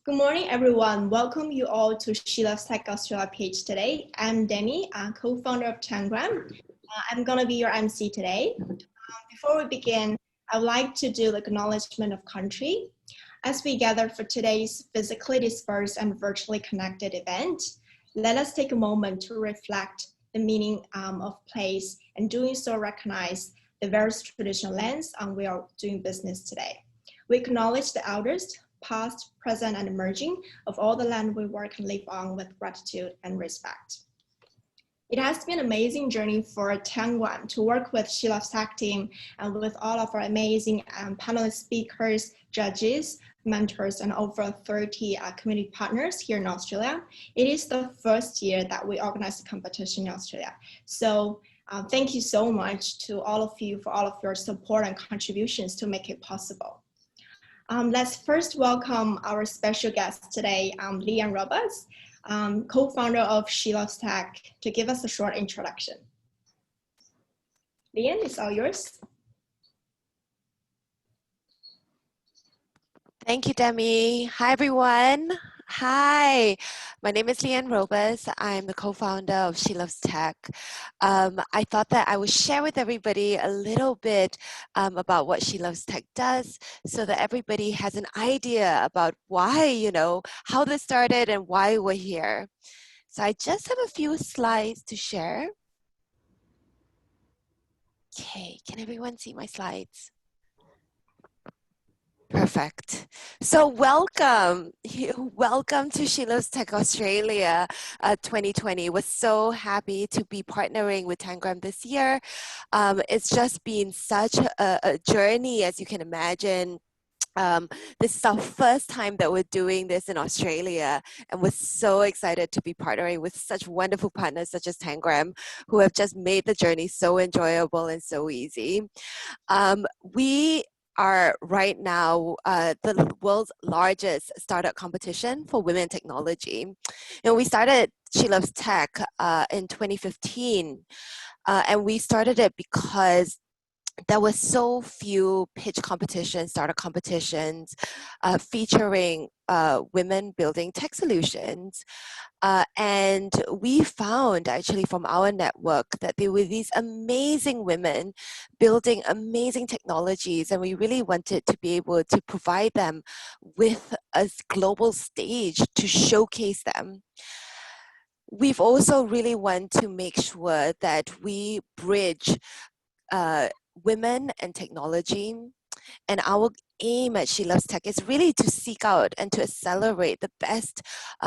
Good morning, everyone. Welcome you all to SheLovesTech Australia page today. I'm Demi, co-founder of Tanggram. I'm going to be your MC today. Before we begin, I would like to do the acknowledgement of country. As we gather for today's physically dispersed and virtually connected event, let us take a moment to reflect the meaning of place, and doing so recognize the various traditional lands on we are doing business today. We acknowledge the elders, past, present, and emerging of all the land we work and live on with gratitude and respect. It has been an amazing journey for Tanggram to work with SheLovesTech team and with all of our amazing panelist speakers, judges, mentors, and over 30 community partners here in Australia. It is the first year that we organize the competition in Australia. So thank you so much to all of you for all of your support and contributions to make it possible. Let's first welcome our special guest today, Leanne Roberts, co-founder of SheLovesTech, to give us a short introduction. Leanne, it's all yours. Thank you, Demi. Hi, everyone. Hi, my name is Leanne Roberts. I'm the co-founder of SheLovesTech. I thought that I would share with everybody a little bit about what SheLovesTech does so that everybody has an idea about why, how this started and why we're here. So I just have a few slides to share. Okay, can everyone see my slides? Perfect. So welcome to SheLovesTech Australia 2020. We're so happy to be partnering with Tanggram this year. It's just been such a journey, as you can imagine. This is our first time that we're doing this in Australia, and we're so excited to be partnering with such wonderful partners such as Tanggram, who have just made the journey so enjoyable and so easy. We are right now the world's largest startup competition for women in technology. We started SheLovesTech in 2015, and we started it because there were so few pitch competitions, startup competitions, featuring women building tech solutions. And we found actually from our network that there were these amazing women building amazing technologies, and we really wanted to be able to provide them with a global stage to showcase them. We've also really want to make sure that we bridge women and technology, and our aim at SheLovesTech is really to seek out and to accelerate the best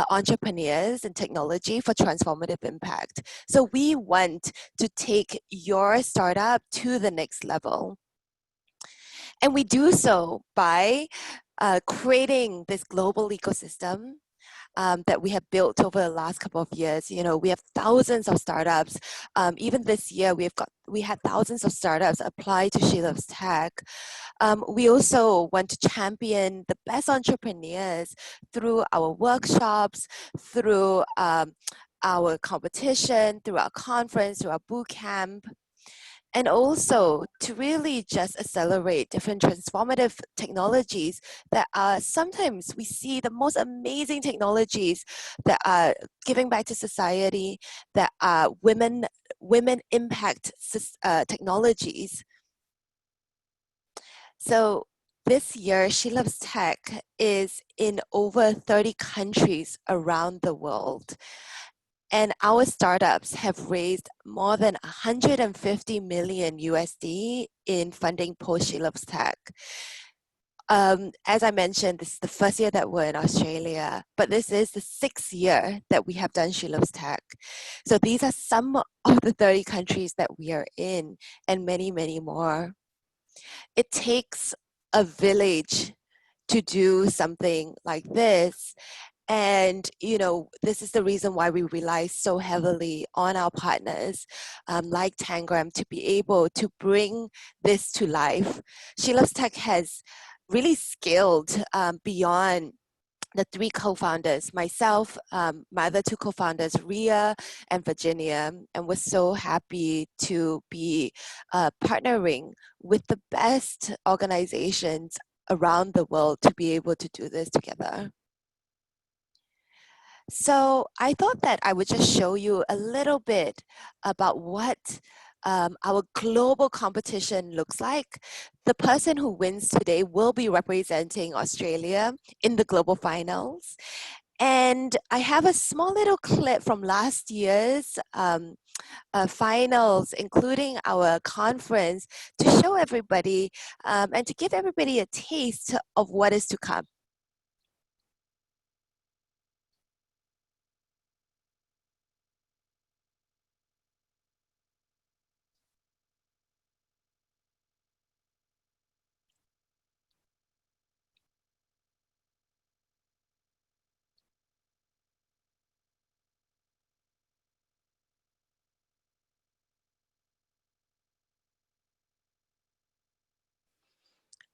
entrepreneurs in technology for transformative impact. So we want to take your startup to the next level. And we do so by creating this global ecosystem that we have built over the last couple of years. We have thousands of startups. Even this year, we had thousands of startups apply to SheLovesTech. We also want to champion the best entrepreneurs through our workshops, through our competition, through our conference, through our bootcamp. And also to really just accelerate different transformative technologies that are sometimes we see the most amazing technologies that are giving back to society, that are women impact technologies. So this year, SheLovesTech is in over 30 countries around the world. And our startups have raised more than 150 million USD in funding post SheLovesTech. As I mentioned, this is the first year that we're in Australia, but this is the 6th year that we have done SheLovesTech. So these are some of the 30 countries that we are in, and many, many more. It takes a village to do something like this. And, this is the reason why we rely so heavily on our partners like Tanggram to be able to bring this to life. SheLovesTech has really scaled beyond the 3 co-founders, myself, my other 2 co-founders, Ria and Virginia, and we're so happy to be partnering with the best organizations around the world to be able to do this together. So I thought that I would just show you a little bit about what our global competition looks like. The person who wins today will be representing Australia in the global finals. And I have a small little clip from last year's finals, including our conference, to show everybody and to give everybody a taste of what is to come.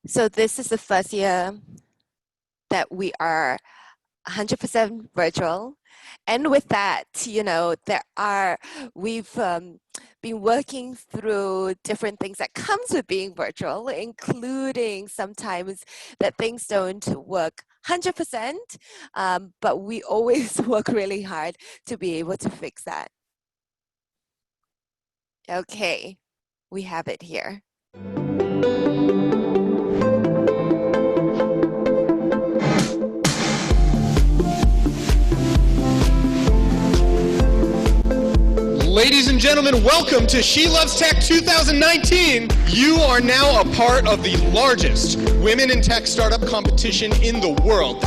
So this is the first year that we are 100% virtual. And with that, you know, we've been working through different things that comes with being virtual, including sometimes that things don't work 100%, but we always work really hard to be able to fix that. Okay, we have it here. Ladies and gentlemen, welcome to SheLovesTech 2019. You are now a part of the largest women in tech startup competition in the world.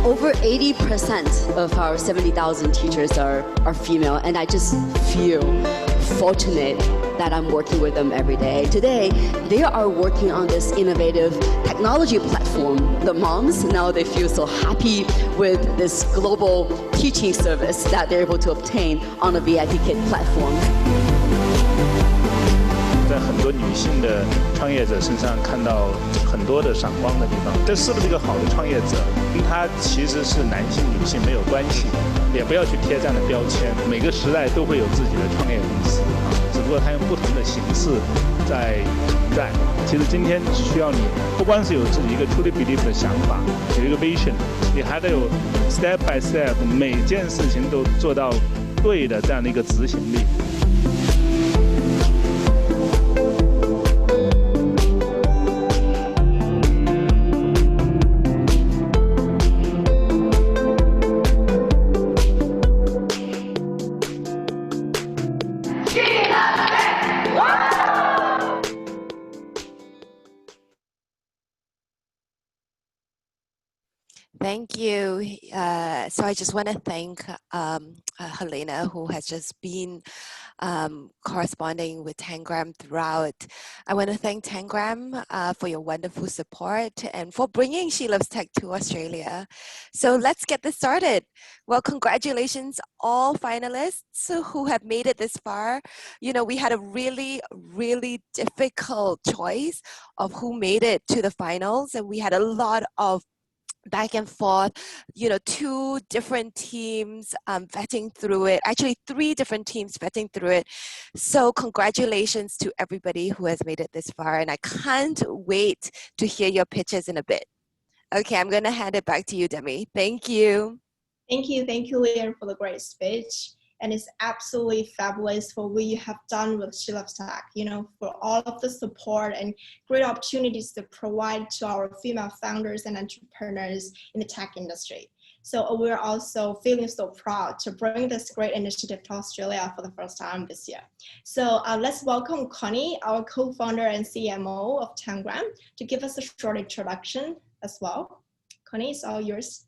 Over 80% of our 70,000 teachers are female, and I just feel fortunate that I'm working with them every day. Today, they are working on this innovative technology platform. The moms, now they feel so happy with this global teaching service that they're able to obtain on a VIP Kit platform. 在很多女性的创业者身上看到很多的闪光的地方，这是不是一个好的创业者？跟他其实是男性女性没有关系，也不要去贴这样的标签。每个时代都会有自己的创业公司啊，只不过它用不同的形式在存在。其实今天只需要你不光是有自己一个 truly believe 的想法，有一个 vision， 你还得有 step by step 每件事情都做到对的这样的一个执行力。Thank you. So I just want to thank Helena, who has just been corresponding with Tangram throughout. I want to thank Tangram for your wonderful support and for bringing SheLovesTech to Australia. So let's get this started. Well, congratulations all finalists who have made it this far. You know, we had a really, really difficult choice of who made it to the finals, and we had a lot of back and forth, you know, 2 different teams vetting through it, actually 3 different teams vetting through it. So congratulations to everybody who has made it this far, and I can't wait to hear your pitches in a bit. Okay, I'm going to hand it back to you, Demi. Thank you. Thank you, Leanne, for the great speech. And it's absolutely fabulous for what you have done with SheLovesTech, you know, for all of the support and great opportunities to provide to our female founders and entrepreneurs in the tech industry. So we're also feeling so proud to bring this great initiative to Australia for the first time this year. So let's welcome Connie, our co-founder and CMO of Tanggram, to give us a short introduction as well. Connie, it's all yours.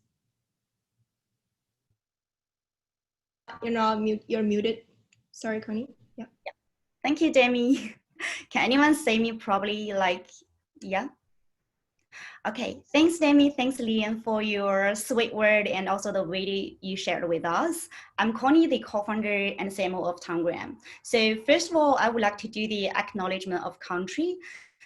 You're muted. Sorry, Connie. Yeah. Thank you, Demi. Can anyone see me properly? Yeah. Okay. Thanks, Demi. Thanks, Lian, for your sweet word and also the video you shared with us. I'm Connie, the co-founder and CMO of Tanggram. So first of all, I would like to do the acknowledgement of country.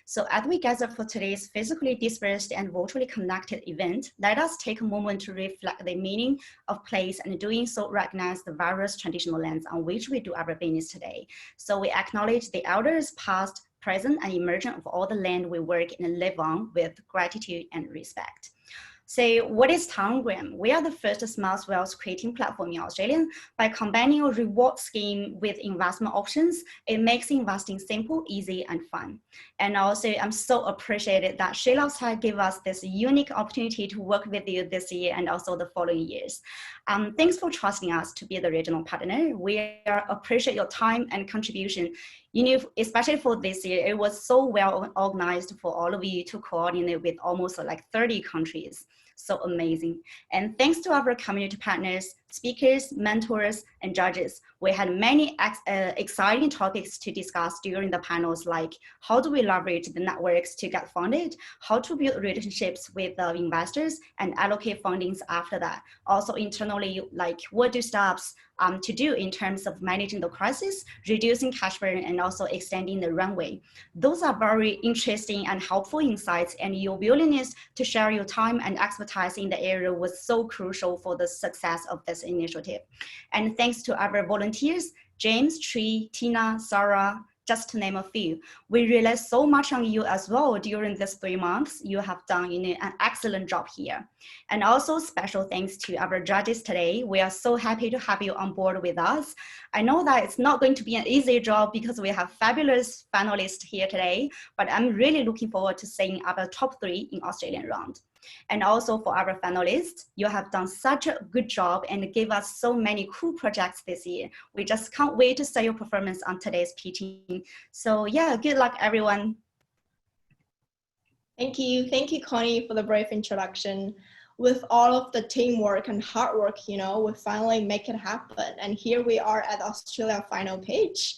So as we gather for today's physically dispersed and virtually connected event, let us take a moment to reflect the meaning of place, and doing so recognize the various traditional lands on which we do our business today. So we acknowledge the elders past, present, and emerging of all the land we work and live on with gratitude and respect. So what is Tanggram? We are the first smart wealth creating platform in Australia. By combining a reward scheme with investment options, it makes investing simple, easy, and fun. And also, I'm so appreciated that SheLovesTech gave us this unique opportunity to work with you this year and also the following years. Thanks for trusting us to be the regional partner. We appreciate your time and contribution. You know, especially for this year, it was so well organized for all of you to coordinate with almost like 30 countries. So amazing. And thanks to our community partners, speakers, mentors, and judges, we had many exciting topics to discuss during the panels, like how do we leverage the networks to get funded, how to build relationships with the investors and allocate fundings after that. Also internally, like what do startups to do in terms of managing the crisis, reducing cash burn, and also extending the runway. Those are very interesting and helpful insights, and your willingness to share your time and expertise in the area was so crucial for the success of this initiative. And thanks to our volunteers, James, Tree, Tina, Sarah, just to name a few. We rely so much on you as well during these 3 months. You have done an excellent job here. And also special thanks to our judges today. We are so happy to have you on board with us. I know that it's not going to be an easy job because we have fabulous finalists here today, but I'm really looking forward to seeing our top 3 in Australian round. And also for our finalists, you have done such a good job and gave us so many cool projects this year. We just can't wait to see your performance on today's pitching. So yeah, good luck everyone. Thank you, Connie, for the brave introduction. With all of the teamwork and hard work, you know, we finally make it happen. And here we are at Australia final page.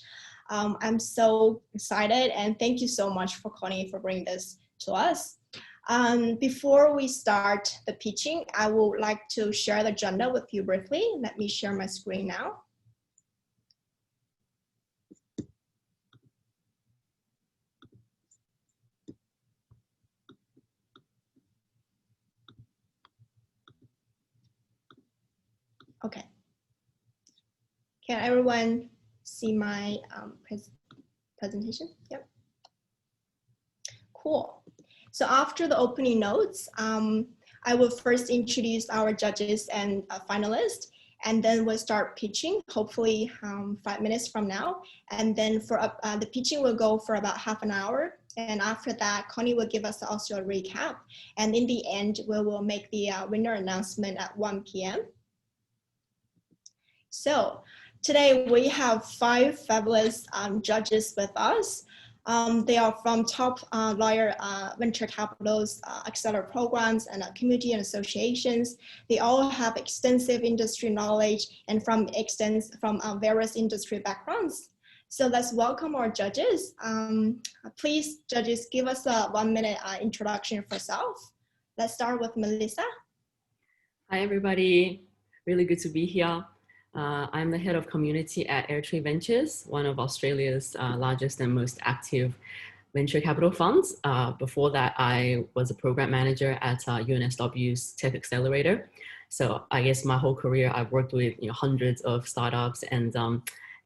I'm so excited, and thank you so much for Connie for bringing this to us. Before we start the pitching, I would like to share the agenda with you briefly. Let me share my screen now. Okay. Can everyone see my presentation? Yep. Cool. So after the opening notes, I will first introduce our judges and finalists, and then we'll start pitching, hopefully 5 minutes from now. And then for the pitching will go for about half an hour. And after that, Connie will give us the Australia recap. And in the end, we will make the winner announcement at 1 p.m. So today we have 5 fabulous judges with us. They are from top lawyer venture capitals, accelerator programs, and community and associations. They all have extensive industry knowledge and from various industry backgrounds. So let's welcome our judges. Please, judges, give us a 1-minute introduction for yourself. Let's start with Melissa. Hi, everybody. Really good to be here. I'm the head of community at AirTree Ventures, one of Australia's largest and most active venture capital funds. Before that, I was a program manager at UNSW's Tech Accelerator. So I guess my whole career, I've worked with hundreds of startups, and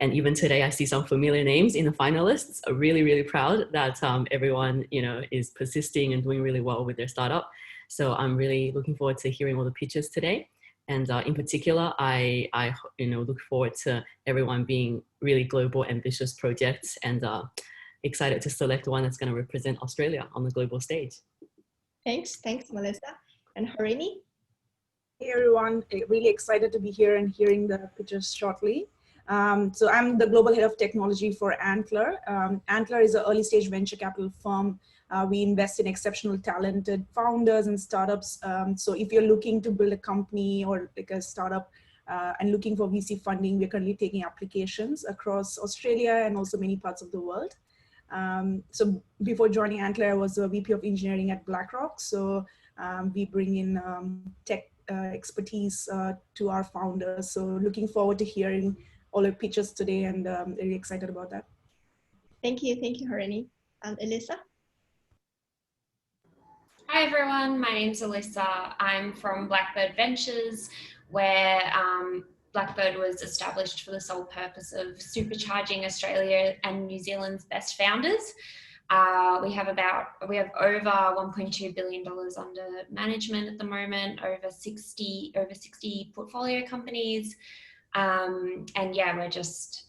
even today I see some familiar names in the finalists. I'm really, really proud that everyone is persisting and doing really well with their startup. So I'm really looking forward to hearing all the pitches today. And in particular, I look forward to everyone being really global, ambitious projects, and excited to select one that's going to represent Australia on the global stage. Thanks, Melissa. And Harini? Hey everyone, really excited to be here and hearing the pitches shortly. So I'm the global head of technology for Antler. Antler is an early stage venture capital firm. We invest in exceptional talented founders and startups. So if you're looking to build a company or like a startup and looking for VC funding, we're currently taking applications across Australia and also many parts of the world. So before joining Antler, I was a VP of engineering at BlackRock. So we bring in tech expertise to our founders. So looking forward to hearing all your pitches today, and really excited about that. Thank you, Harini. Ellisa? Hi everyone, my name's Ellisa. I'm from Blackbird Ventures, where Blackbird was established for the sole purpose of supercharging Australia and New Zealand's best founders. We have over $1.2 billion under management at the moment, over 60 portfolio companies. And yeah, we're just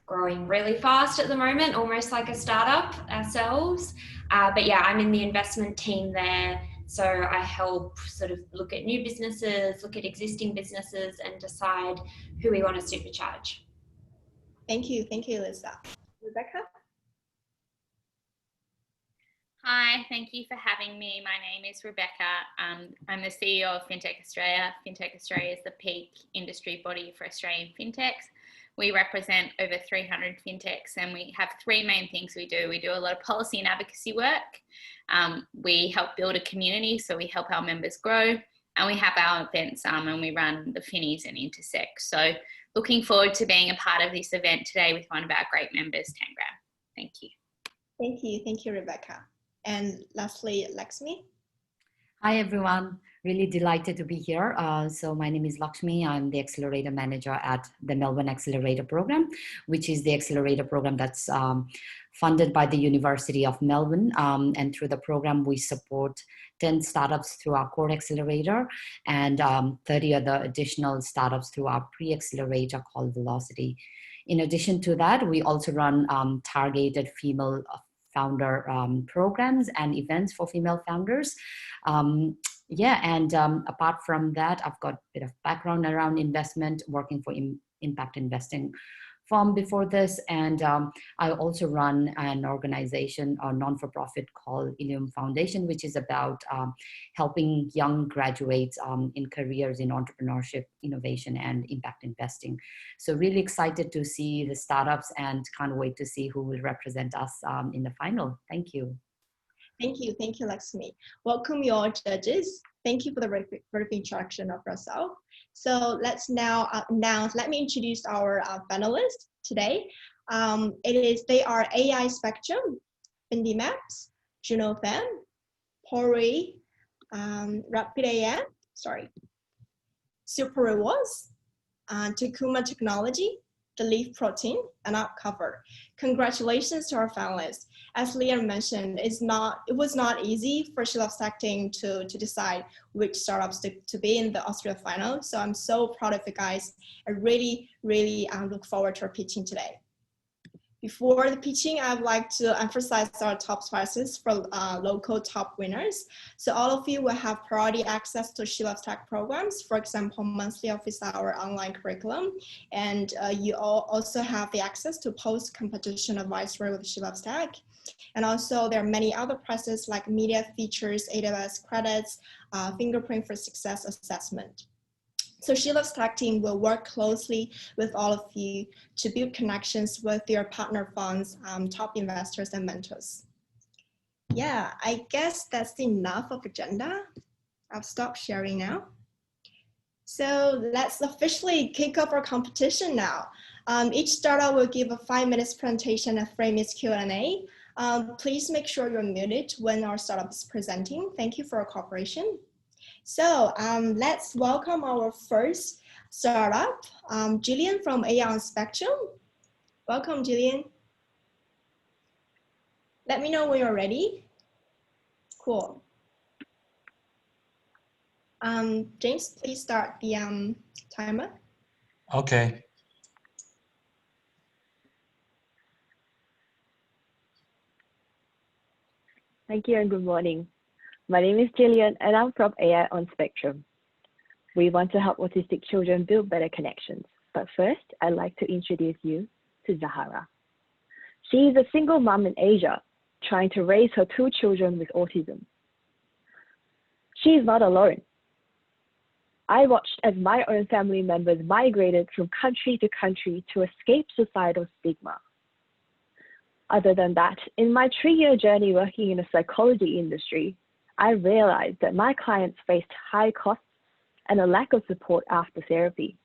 growing really fast at the moment, almost like a startup ourselves. But yeah, I'm in the investment team there. So I help sort of look at new businesses, look at existing businesses, and decide who we want to supercharge. Thank you, Ellisa. Rebecca? Hi, thank you for having me. My name is Rebecca. I'm the CEO of FinTech Australia. FinTech Australia is the peak industry body for Australian fintechs. We represent over 300 fintechs, and we have three main things we do. We do a lot of policy and advocacy work. We help build a community, so we help our members grow, and we have our events and we run the Finnies and Intersect. So looking forward to being a part of this event today with one of our great members, Tangram. Thank you. Thank you, Rebecca. And lastly, Laxmi. Hi, everyone. Really delighted to be here. So my name is Laxmi. I'm the Accelerator Manager at the Melbourne Accelerator Program, which is the Accelerator program that's funded by the University of Melbourne. And through the program, we support 10 startups through our core accelerator and 30 other additional startups through our pre-accelerator called Velocity. In addition to that, we also run targeted female founder programs and events for female founders. Apart from that, I've got a bit of background around investment, working for impact investing firm before this. And I also run an organization or non-for-profit called Ilium Foundation, which is about helping young graduates in careers in entrepreneurship, innovation, and impact investing. So really excited to see the startups and can't wait to see who will represent us in the final. Thank you. Thank you, Laxmi. Welcome your judges. Thank you for the brief introduction of yourself. So let's now let me introduce our panelists today. They are AI Spectrum, BindiMaps, Junofem, Pory, RapidAIM, Super Rewards, Tekuma Technology, the Leaf Protein, and Upcover. Congratulations to our finalists. As Leah mentioned, it was not easy for SheLovesTech team to decide which startups to be in the Australia final. So I'm so proud of you guys. I really look forward to our pitching today. Before the pitching, I would like to emphasize our top prizes for local top winners. So all of you will have priority access to SheLovesTech programs, for example, monthly office hour online curriculum. And you all also have the access to post-competition advisory with SheLovesTech. And also there are many other prizes like media features, AWS credits, fingerprint for success assessment. So SheLovesTech team will work closely with all of you to build connections with your partner funds, top investors and mentors. Yeah, I guess that's enough of agenda. I'll stop sharing now. So let's officially kick off our competition now. Each startup will give a 5 minutes presentation and frame its Q&A. Please make sure you're muted when our startup is presenting. Thank you for your cooperation. So let's welcome our first startup, Jillian from AI on Spectrum. Welcome, Jillian. Let me know when you're ready. Cool. James, please start the timer. Okay. Thank you and good morning. My name is Jillian and I'm from AI on Spectrum. We want to help autistic children build better connections. But first, I'd like to introduce you to Zahara. She is a single mom in Asia trying to raise her 2 children with autism. She is not alone. I watched as my own family members migrated from country to country to escape societal stigma. Other than that, in my 3-year journey working in the psychology industry, I realized that my clients faced high costs and a lack of support after therapy.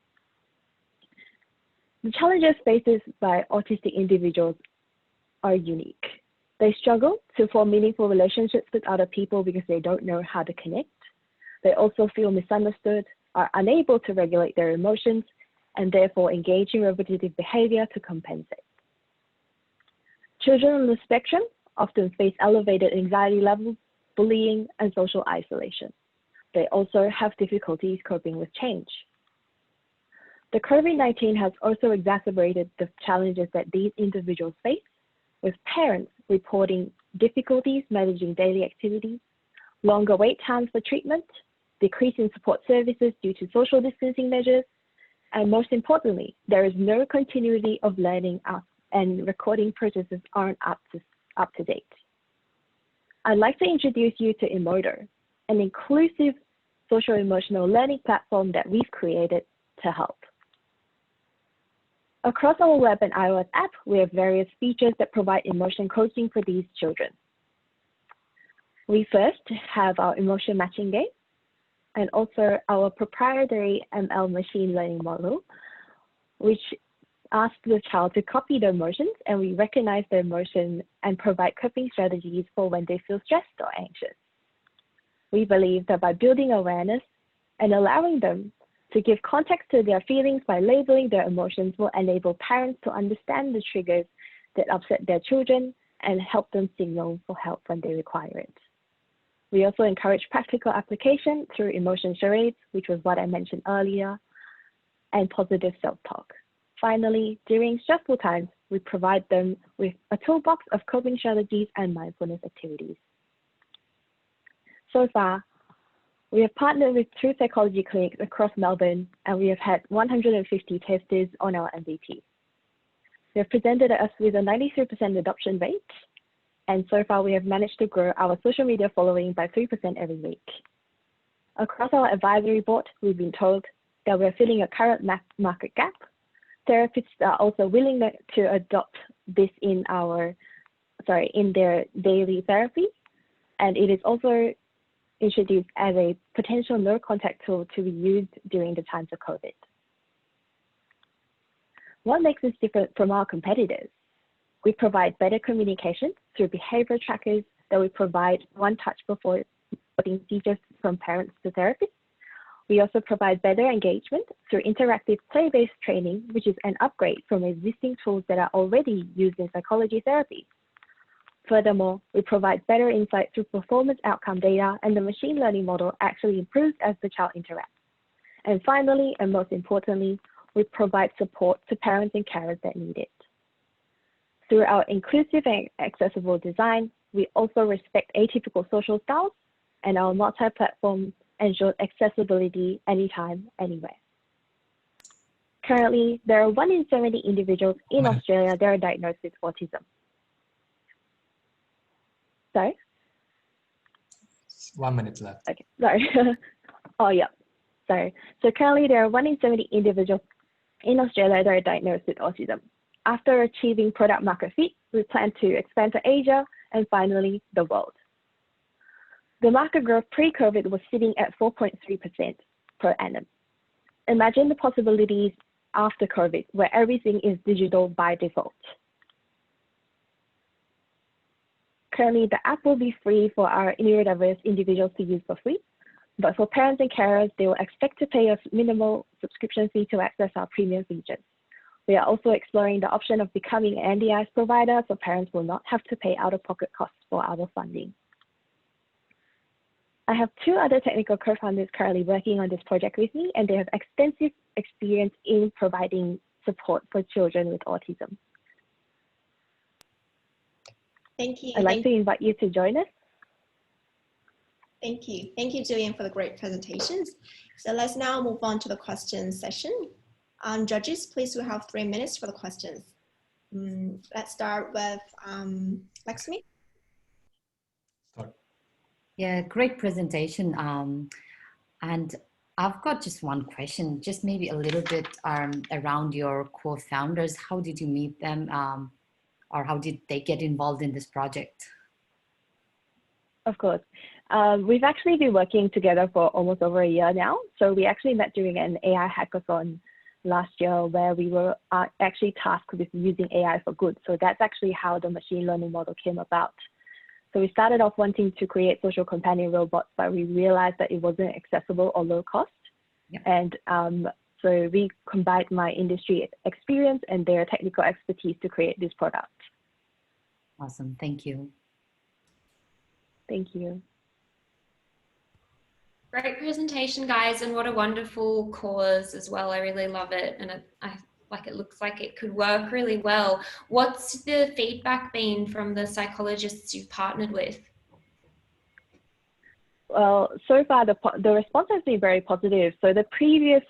The challenges faced by autistic individuals are unique. They struggle to form meaningful relationships with other people because they don't know how to connect. They also feel misunderstood, are unable to regulate their emotions, and therefore engage in repetitive behavior to compensate. Children on the spectrum often face elevated anxiety levels, bullying, and social isolation. They also have difficulties coping with change. The COVID-19 has also exacerbated the challenges that these individuals face, with parents reporting difficulties managing daily activities, longer wait times for treatment, decrease in support services due to social distancing measures, and most importantly, there is no continuity of learning and recording processes aren't up to date. I'd like to introduce you to Emoto, an inclusive social emotional learning platform that we've created to help. Across our web and iOS app, we have various features that provide emotion coaching for these children. We first have our emotion matching game and also our proprietary ML machine learning model, which asks the child to copy the emotions, and we recognize the emotion and provide coping strategies for when they feel stressed or anxious. We believe that by building awareness and allowing them to give context to their feelings by labeling their emotions will enable parents to understand the triggers that upset their children and help them signal for help when they require it. We also encourage practical application through emotion charades, which was what I mentioned earlier, and positive self-talk. Finally, during stressful times, we provide them with a toolbox of coping strategies and mindfulness activities. So far, we have partnered with 2 psychology clinics across Melbourne, and we have had 150 testers on our MVP. They have presented us with a 93% adoption rate, and so far we have managed to grow our social media following by 3% every week. Across our advisory board, we've been told that we're filling a current market gap. Therapists are also willing to adopt this in their daily therapy, and it is also introduced as a potential no-contact tool to be used during the times of COVID. What makes us different from our competitors? We provide better communication through behavior trackers that we provide one touch before reporting features from parents to therapists. We also provide better engagement through interactive play-based training, which is an upgrade from existing tools that are already used in psychology therapy. Furthermore, we provide better insight through performance outcome data, and the machine learning model actually improves as the child interacts. And finally, and most importantly, we provide support to parents and carers that need it. Through our inclusive and accessible design, we also respect atypical social styles, and our multi-platform ensures accessibility anytime, anywhere. Currently, there are 1 in 70 individuals in Australia that are diagnosed with autism. Sorry? 1 minute left. Okay, sorry. Oh, yeah, sorry. So currently there are 1 in 70 individuals in Australia that are diagnosed with autism. After achieving product market fit, we plan to expand to Asia and finally the world. The market growth pre-COVID was sitting at 4.3% per annum. Imagine the possibilities after COVID, where everything is digital by default. Currently, the app will be free for our neurodiverse individuals to use for free, but for parents and carers, they will expect to pay a minimal subscription fee to access our premium features. We are also exploring the option of becoming an NDIS provider, so parents will not have to pay out-of-pocket costs for our funding. I have 2 other technical co-founders currently working on this project with me, and they have extensive experience in providing support for children with autism. Thank you. I'd like to invite you to join us. Thank you. Thank you, Jillian, for the great presentations. So let's now move on to the questions session. Judges, please, we have 3 minutes for the questions. Let's start with Laxmi. Yeah, great presentation. And I've got just one question, just maybe a little bit around your co-founders. How did you meet them? Or how did they get involved in this project? Of course. We've actually been working together for almost over a year now. So we actually met during an AI hackathon last year where we were actually tasked with using AI for good. So that's actually how the machine learning model came about. So we started off wanting to create social companion robots, but we realized that it wasn't accessible or low cost. Yeah. And so we combined my industry experience and their technical expertise to create this product. Awesome, thank you. Thank you. Great presentation, guys, and what a wonderful cause as well. I really love it, and it looks like it could work really well. What's the feedback been from the psychologists you've partnered with? Well, so far the response has been very positive. So the previous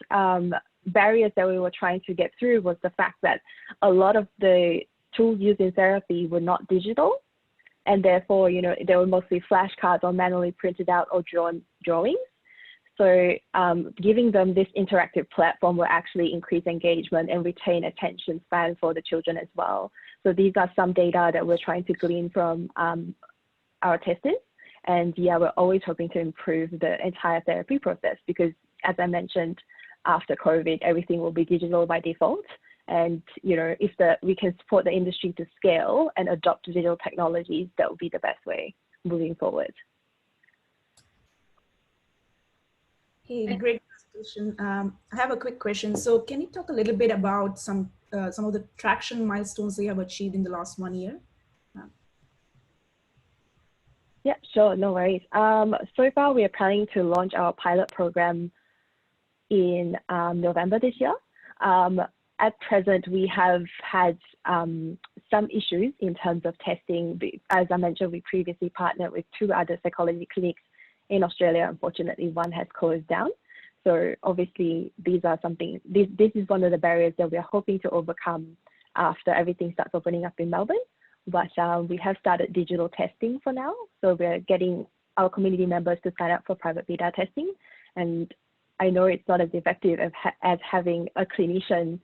barriers that we were trying to get through was the fact that a lot of the tools used in therapy were not digital, and therefore, you know, they were mostly flashcards or manually printed out or drawings. So giving them this interactive platform will actually increase engagement and retain attention span for the children as well. So these are some data that we're trying to glean from our testers. And yeah, we're always hoping to improve the entire therapy process because, as I mentioned, after COVID, everything will be digital by default. And, you know, if we can support the industry to scale and adopt digital technologies, that would be the best way moving forward. Hey, great presentation. I have a quick question. So can you talk a little bit about some of the traction milestones they have achieved in the last 1 year? Yeah, sure, no worries. So far, we are planning to launch our pilot program in November this year. At present, we have had some issues in terms of testing. As I mentioned, we previously partnered with 2 other psychology clinics in Australia. Unfortunately, one has closed down. So obviously, these are this is one of the barriers that we are hoping to overcome after everything starts opening up in Melbourne. But we have started digital testing for now. So we're getting our community members to sign up for private beta testing. And I know it's not as effective as having a clinician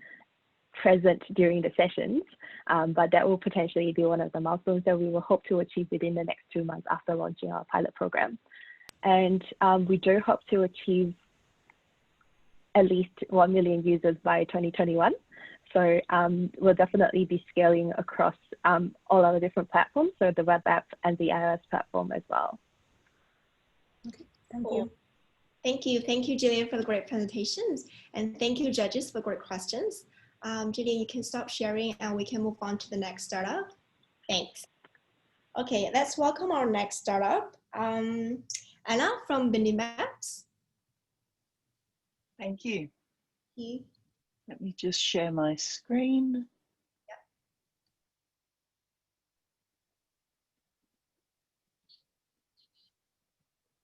present during the sessions, but that will potentially be one of the milestones that we will hope to achieve within the next 2 months after launching our pilot program. And we do hope to achieve at least 1 million users by 2021. So we'll definitely be scaling across all our different platforms, so the web app and the iOS platform as well. Okay, thank you. Thank you, Jillian, for the great presentations. And thank you, judges, for great questions. Jillian, you can stop sharing and we can move on to the next startup. Thanks. Okay, let's welcome our next startup. Anna from BindiMaps. Thank you. Thank you. Let me just share my screen.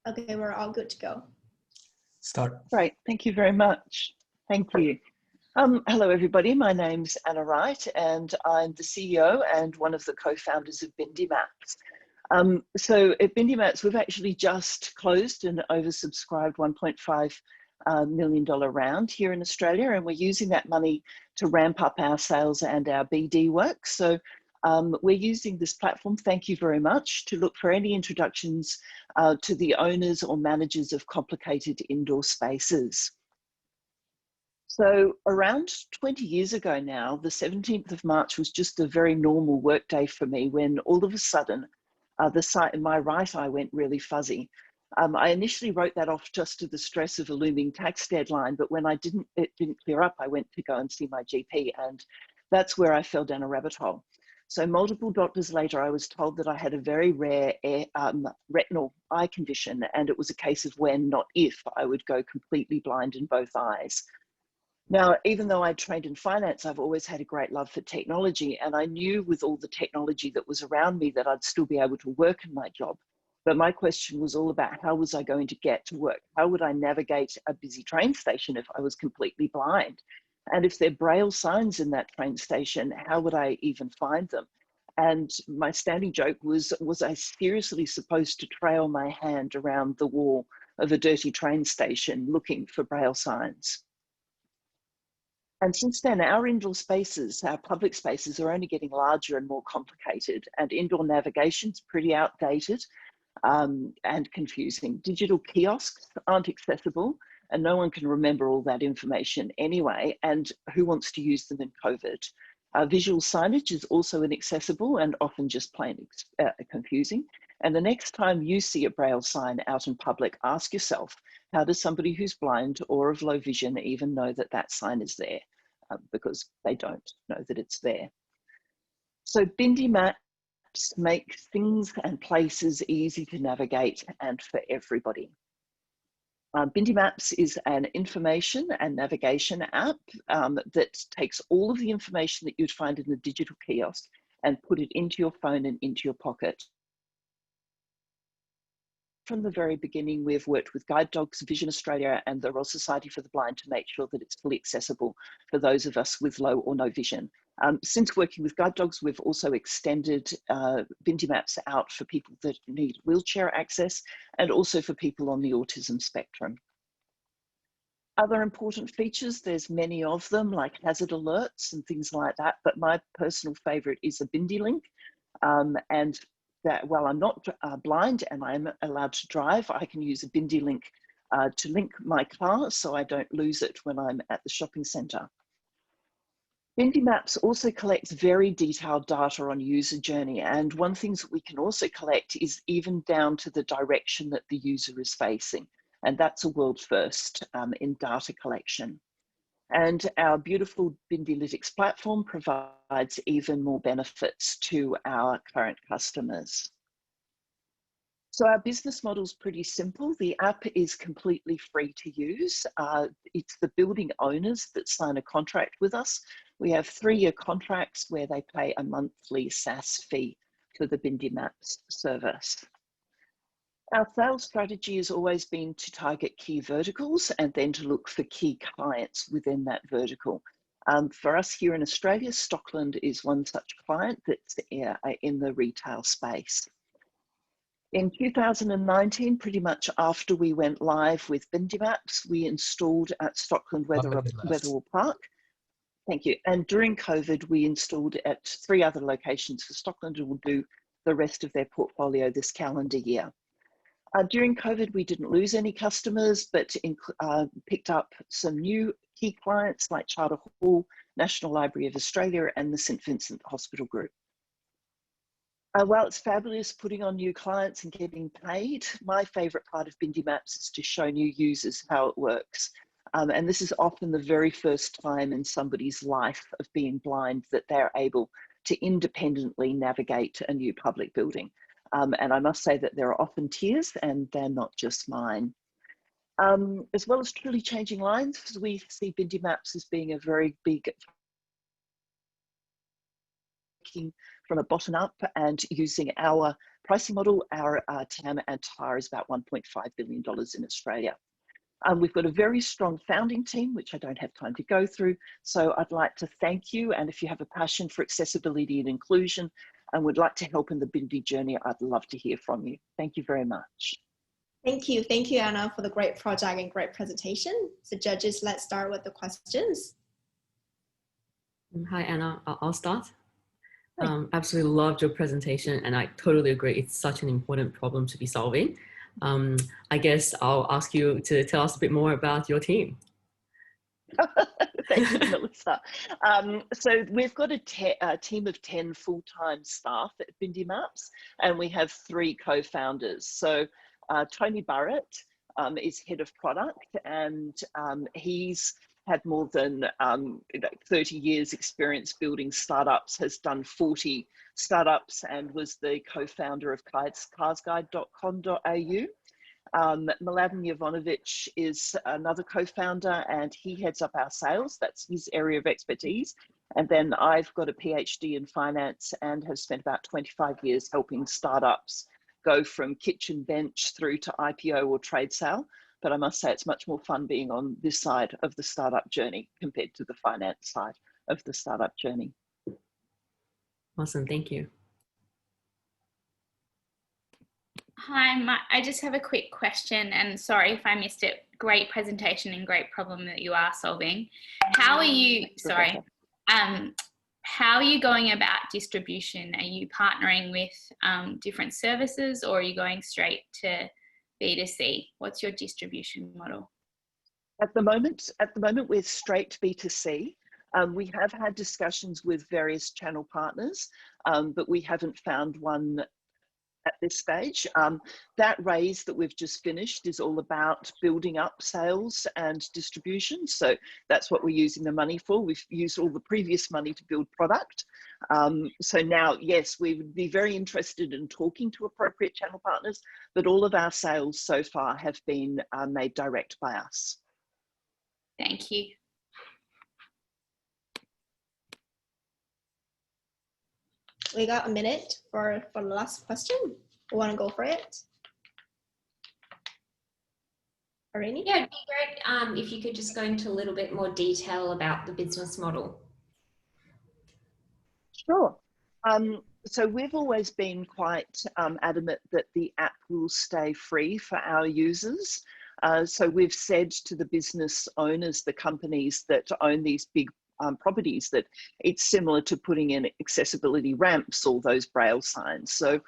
Okay, we're all good to go. Start. Great, thank you very much. Thank you. Hello, everybody. My name's Anna Wright, and I'm the CEO and one of the co-founders of BindiMaps. So at BindiMaps, we've actually just closed an oversubscribed $1.5 million round here in Australia, and we're using that money to ramp up our sales and our BD work. So we're using this platform, thank you very much, to look for any introductions to the owners or managers of complicated indoor spaces. So around 20 years ago now, the 17th of March was just a very normal work day for me when all of a sudden the sight in my right eye went really fuzzy. I initially wrote that off just to the stress of a looming tax deadline, but when it didn't clear up, I went to go and see my GP, and that's where I fell down a rabbit hole. So multiple doctors later, I was told that I had a very rare retinal eye condition, and it was a case of when, not if, I would go completely blind in both eyes. Now, even though I trained in finance, I've always had a great love for technology, and I knew with all the technology that was around me that I'd still be able to work in my job. But my question was all about how was I going to get to work? How would I navigate a busy train station if I was completely blind? And if there are Braille signs in that train station, how would I even find them? And my standing joke was I seriously supposed to trail my hand around the wall of a dirty train station looking for Braille signs? And since then, our indoor spaces, our public spaces, are only getting larger and more complicated, and indoor navigation's pretty outdated and confusing. Digital kiosks aren't accessible, and no one can remember all that information anyway, and who wants to use them in COVID? Visual signage is also inaccessible and often just plain confusing. And the next time you see a Braille sign out in public, ask yourself, how does somebody who's blind or of low vision even know that that sign is there? Because they don't know that it's there. So BindiMaps BindiMaps make things and places easy to navigate and for everybody. BindiMaps is an information and navigation app that takes all of the information that you'd find in the digital kiosk and put it into your phone and into your pocket. From the very beginning, we've worked with Guide Dogs, Vision Australia and the Royal Society for the Blind to make sure that it's fully accessible for those of us with low or no vision. Since working with Guide Dogs, we've also extended BindiMaps out for people that need wheelchair access and also for people on the autism spectrum. Other important features, there's many of them, like hazard alerts and things like that, but my personal favorite is a Bindi link. And that while I'm not blind and I'm allowed to drive, I can use a Bindi link to link my car so I don't lose it when I'm at the shopping centre. BindiMaps also collects very detailed data on user journey, and one thing that we can also collect is even down to the direction that the user is facing, and that's a world first in data collection. And our beautiful BindiLytics platform provides even more benefits to our current customers. So our business model is pretty simple. The app is completely free to use. It's the building owners that sign a contract with us. We have 3-year contracts where they pay a monthly SaaS fee for the BindiMaps service. Our sales strategy has always been to target key verticals and then to look for key clients within that vertical. For us here in Australia, Stockland is one such client that's in the retail space. In 2019, pretty much after we went live with BindiMaps, we installed at Stockland Wetherill Park. Thank you. And during COVID, we installed at 3 other locations for Stockland and will do the rest of their portfolio this calendar year. During COVID, we didn't lose any customers, but picked up some new key clients like Charter Hall, National Library of Australia, and the St Vincent Hospital Group. While it's fabulous putting on new clients and getting paid, my favourite part of BindiMaps is to show new users how it works. And this is often the very first time in somebody's life of being blind that they're able to independently navigate a new public building. And I must say that there are often tears, and they're not just mine. As well as truly changing lives, we see BindiMaps as being a very big from a bottom up and using our pricing model. Our TAM and TAR is about $1.5 billion in Australia. We've got a very strong founding team, which I don't have time to go through. So I'd like to thank you. And if you have a passion for accessibility and inclusion and would like to help in the Bindi journey, I'd love to hear from you. Thank you very much. Thank you, Anna, for the great project and great presentation. So judges, let's start with the questions. Hi, Anna, I'll start. Absolutely loved your presentation, and I totally agree. It's such an important problem to be solving. I guess I'll ask you to tell us a bit more about your team. Thank you, Melissa. So we've got a team of 10 full-time staff at BindiMaps, and we have 3 co-founders. So Tony Barrett is head of product, and he's had more than 30 years experience building startups, has done 40 startups, and was the co-founder of carsguide.com.au. Mladen Jovanovic is another co-founder, and he heads up our sales. That's his area of expertise. And then I've got a PhD in finance and have spent about 25 years helping startups go from kitchen bench through to IPO or trade sale. But I must say it's much more fun being on this side of the startup journey compared to the finance side of the startup journey. Awesome, thank you. Hi, I just have a quick question, and sorry if I missed it. Great presentation and great problem that you are solving. How are you, how are you going about distribution? Are you partnering with different services, or are you going straight to B2C? What's your distribution model? At the moment, we're straight B2C. We have had discussions with various channel partners, but we haven't found one at this stage. That raise that we've just finished is all about building up sales and distribution. So that's what we're using the money for. We've used all the previous money to build product. So now, yes, we would be very interested in talking to appropriate channel partners, but all of our sales so far have been made direct by us. Thank you. We got a minute for the last question. You want to go for it? Harini? Yeah, it'd be great if you could just go into a little bit more detail about the business model. Sure. So we've always been quite adamant that the app will stay free for our users. So we've said to the business owners, the companies that own these big properties, that it's similar to putting in accessibility ramps or those braille signs. So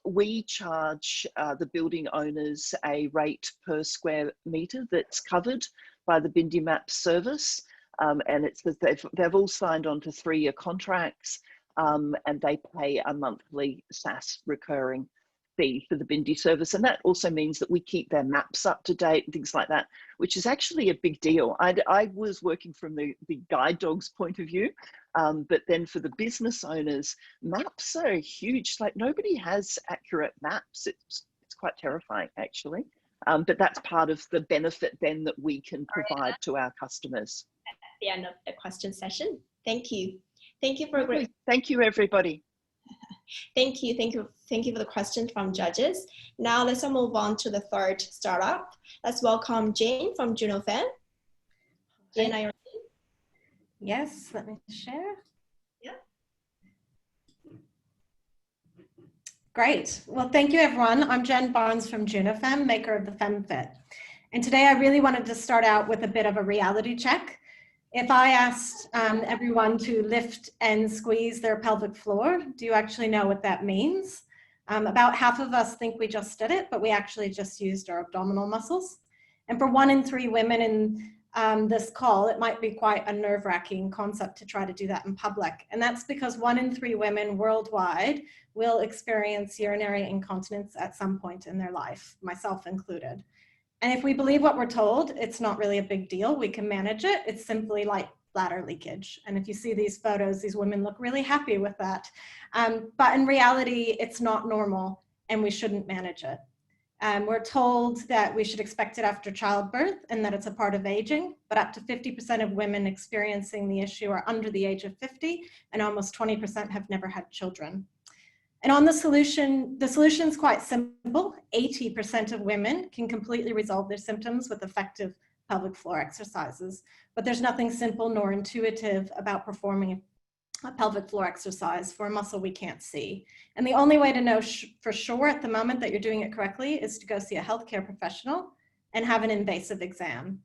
we charge the building owners a rate per square meter that's covered by the BindiMaps service. And it's that they've all signed on to 3-year contracts, and they pay a monthly SaaS recurring fee for the Bindi service. And that also means that we keep their maps up to date and things like that, which is actually a big deal. I was working from the guide dog's point of view, but then for the business owners, maps are huge. Like, nobody has accurate maps. It's quite terrifying, actually. But that's part of the benefit then that we can provide to our customers. At the end of the question session. Thank you. Thank you for a great. Thank you, everybody. Thank you for the question from judges. Now let's move on to the third startup. Let's welcome Jane from Junofem. Jane, are you ready? Yes, let me share. Yeah. Great. Well, thank you, everyone. I'm Jen Barnes from Junofem, maker of the FemFit. And today I really wanted to start out with a bit of a reality check. If I asked everyone to lift and squeeze their pelvic floor, do you actually know what that means? About half of us think we just did it, but we actually just used our abdominal muscles. And for 1 in 3 women in this call, it might be quite a nerve-wracking concept to try to do that in public. And that's because 1 in 3 women worldwide will experience urinary incontinence at some point in their life, myself included. And if we believe what we're told, it's not really a big deal. We can manage it. It's simply like bladder leakage. And if you see these photos, these women look really happy with that. But in reality, it's not normal and we shouldn't manage it. We're told that we should expect it after childbirth and that it's a part of aging, but up to 50% of women experiencing the issue are under the age of 50 and almost 20% have never had children. And on the solution's quite simple. 80% of women can completely resolve their symptoms with effective pelvic floor exercises, but there's nothing simple nor intuitive about performing a pelvic floor exercise for a muscle we can't see. And the only way to know for sure at the moment that you're doing it correctly is to go see a healthcare professional and have an invasive exam.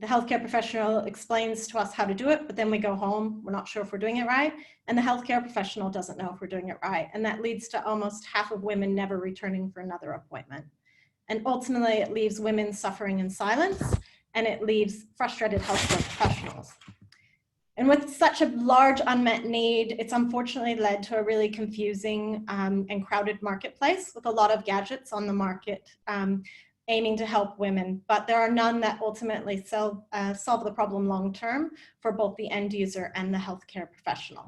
The healthcare professional explains to us how to do it, but then we go home, we're not sure if we're doing it right, and the healthcare professional doesn't know if we're doing it right. And that leads to almost half of women never returning for another appointment. And ultimately, it leaves women suffering in silence, and it leaves frustrated healthcare professionals. And with such a large unmet need, it's unfortunately led to a really confusing and crowded marketplace with a lot of gadgets on the market aiming to help women, but there are none that ultimately solve the problem long-term for both the end user and the healthcare professional.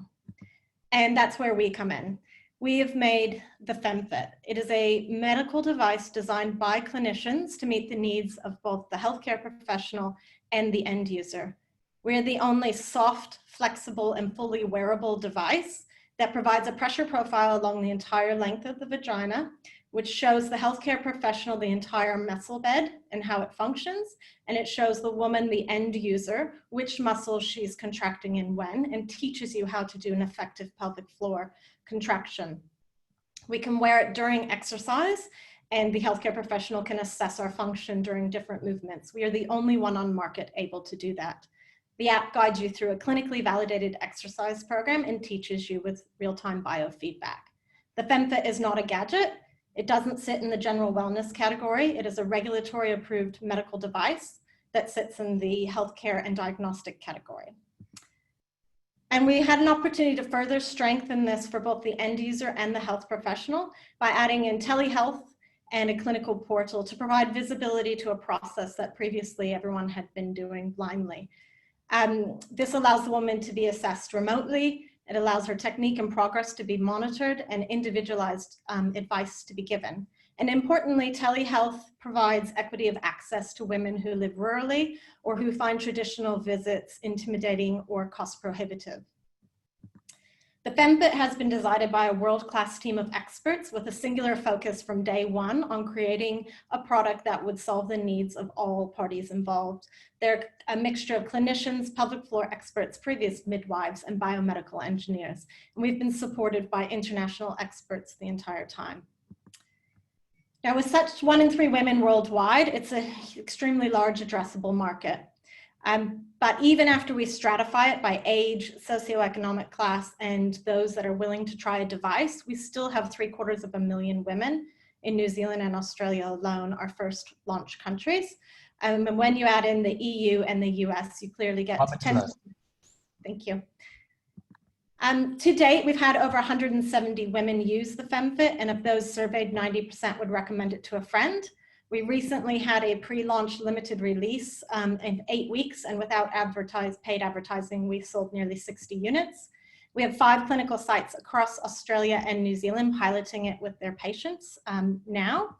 And that's where we come in. We have made the FemFit. It is a medical device designed by clinicians to meet the needs of both the healthcare professional and the end user. We're the only soft, flexible, and fully wearable device that provides a pressure profile along the entire length of the vagina, which shows the healthcare professional the entire muscle bed and how it functions. And it shows the woman, the end user, which muscle she's contracting and when, and teaches you how to do an effective pelvic floor contraction. We can wear it during exercise, and the healthcare professional can assess our function during different movements. We are the only one on market able to do that. The app guides you through a clinically validated exercise program and teaches you with real-time biofeedback. The FemFit is not a gadget. It doesn't sit in the general wellness category. It is a regulatory approved medical device that sits in the healthcare and diagnostic category. And we had an opportunity to further strengthen this for both the end user and the health professional by adding in telehealth and a clinical portal to provide visibility to a process that previously everyone had been doing blindly. This allows the woman to be assessed remotely. It allows her technique and progress to be monitored and individualized advice to be given. And importantly, telehealth provides equity of access to women who live rurally or who find traditional visits intimidating or cost prohibitive. The FemFit has been designed by a world-class team of experts with a singular focus from day one on creating a product that would solve the needs of all parties involved. They're a mixture of clinicians, pelvic floor experts, previous midwives, and biomedical engineers. And we've been supported by international experts the entire time. Now, with such 1 in 3 women worldwide, it's an extremely large addressable market. But even after we stratify it by age, socioeconomic class, and those that are willing to try a device, we still have 750,000 women in New Zealand and Australia alone, our first launch countries. And when you add in the EU and the US, you clearly get to 10. Thank you. To date, we've had over 170 women use the FemFit, and of those surveyed, 90% would recommend it to a friend. We recently had a pre-launch limited release in 8 weeks, and without paid advertising, we sold nearly 60 units. We have 5 clinical sites across Australia and New Zealand piloting it with their patients now.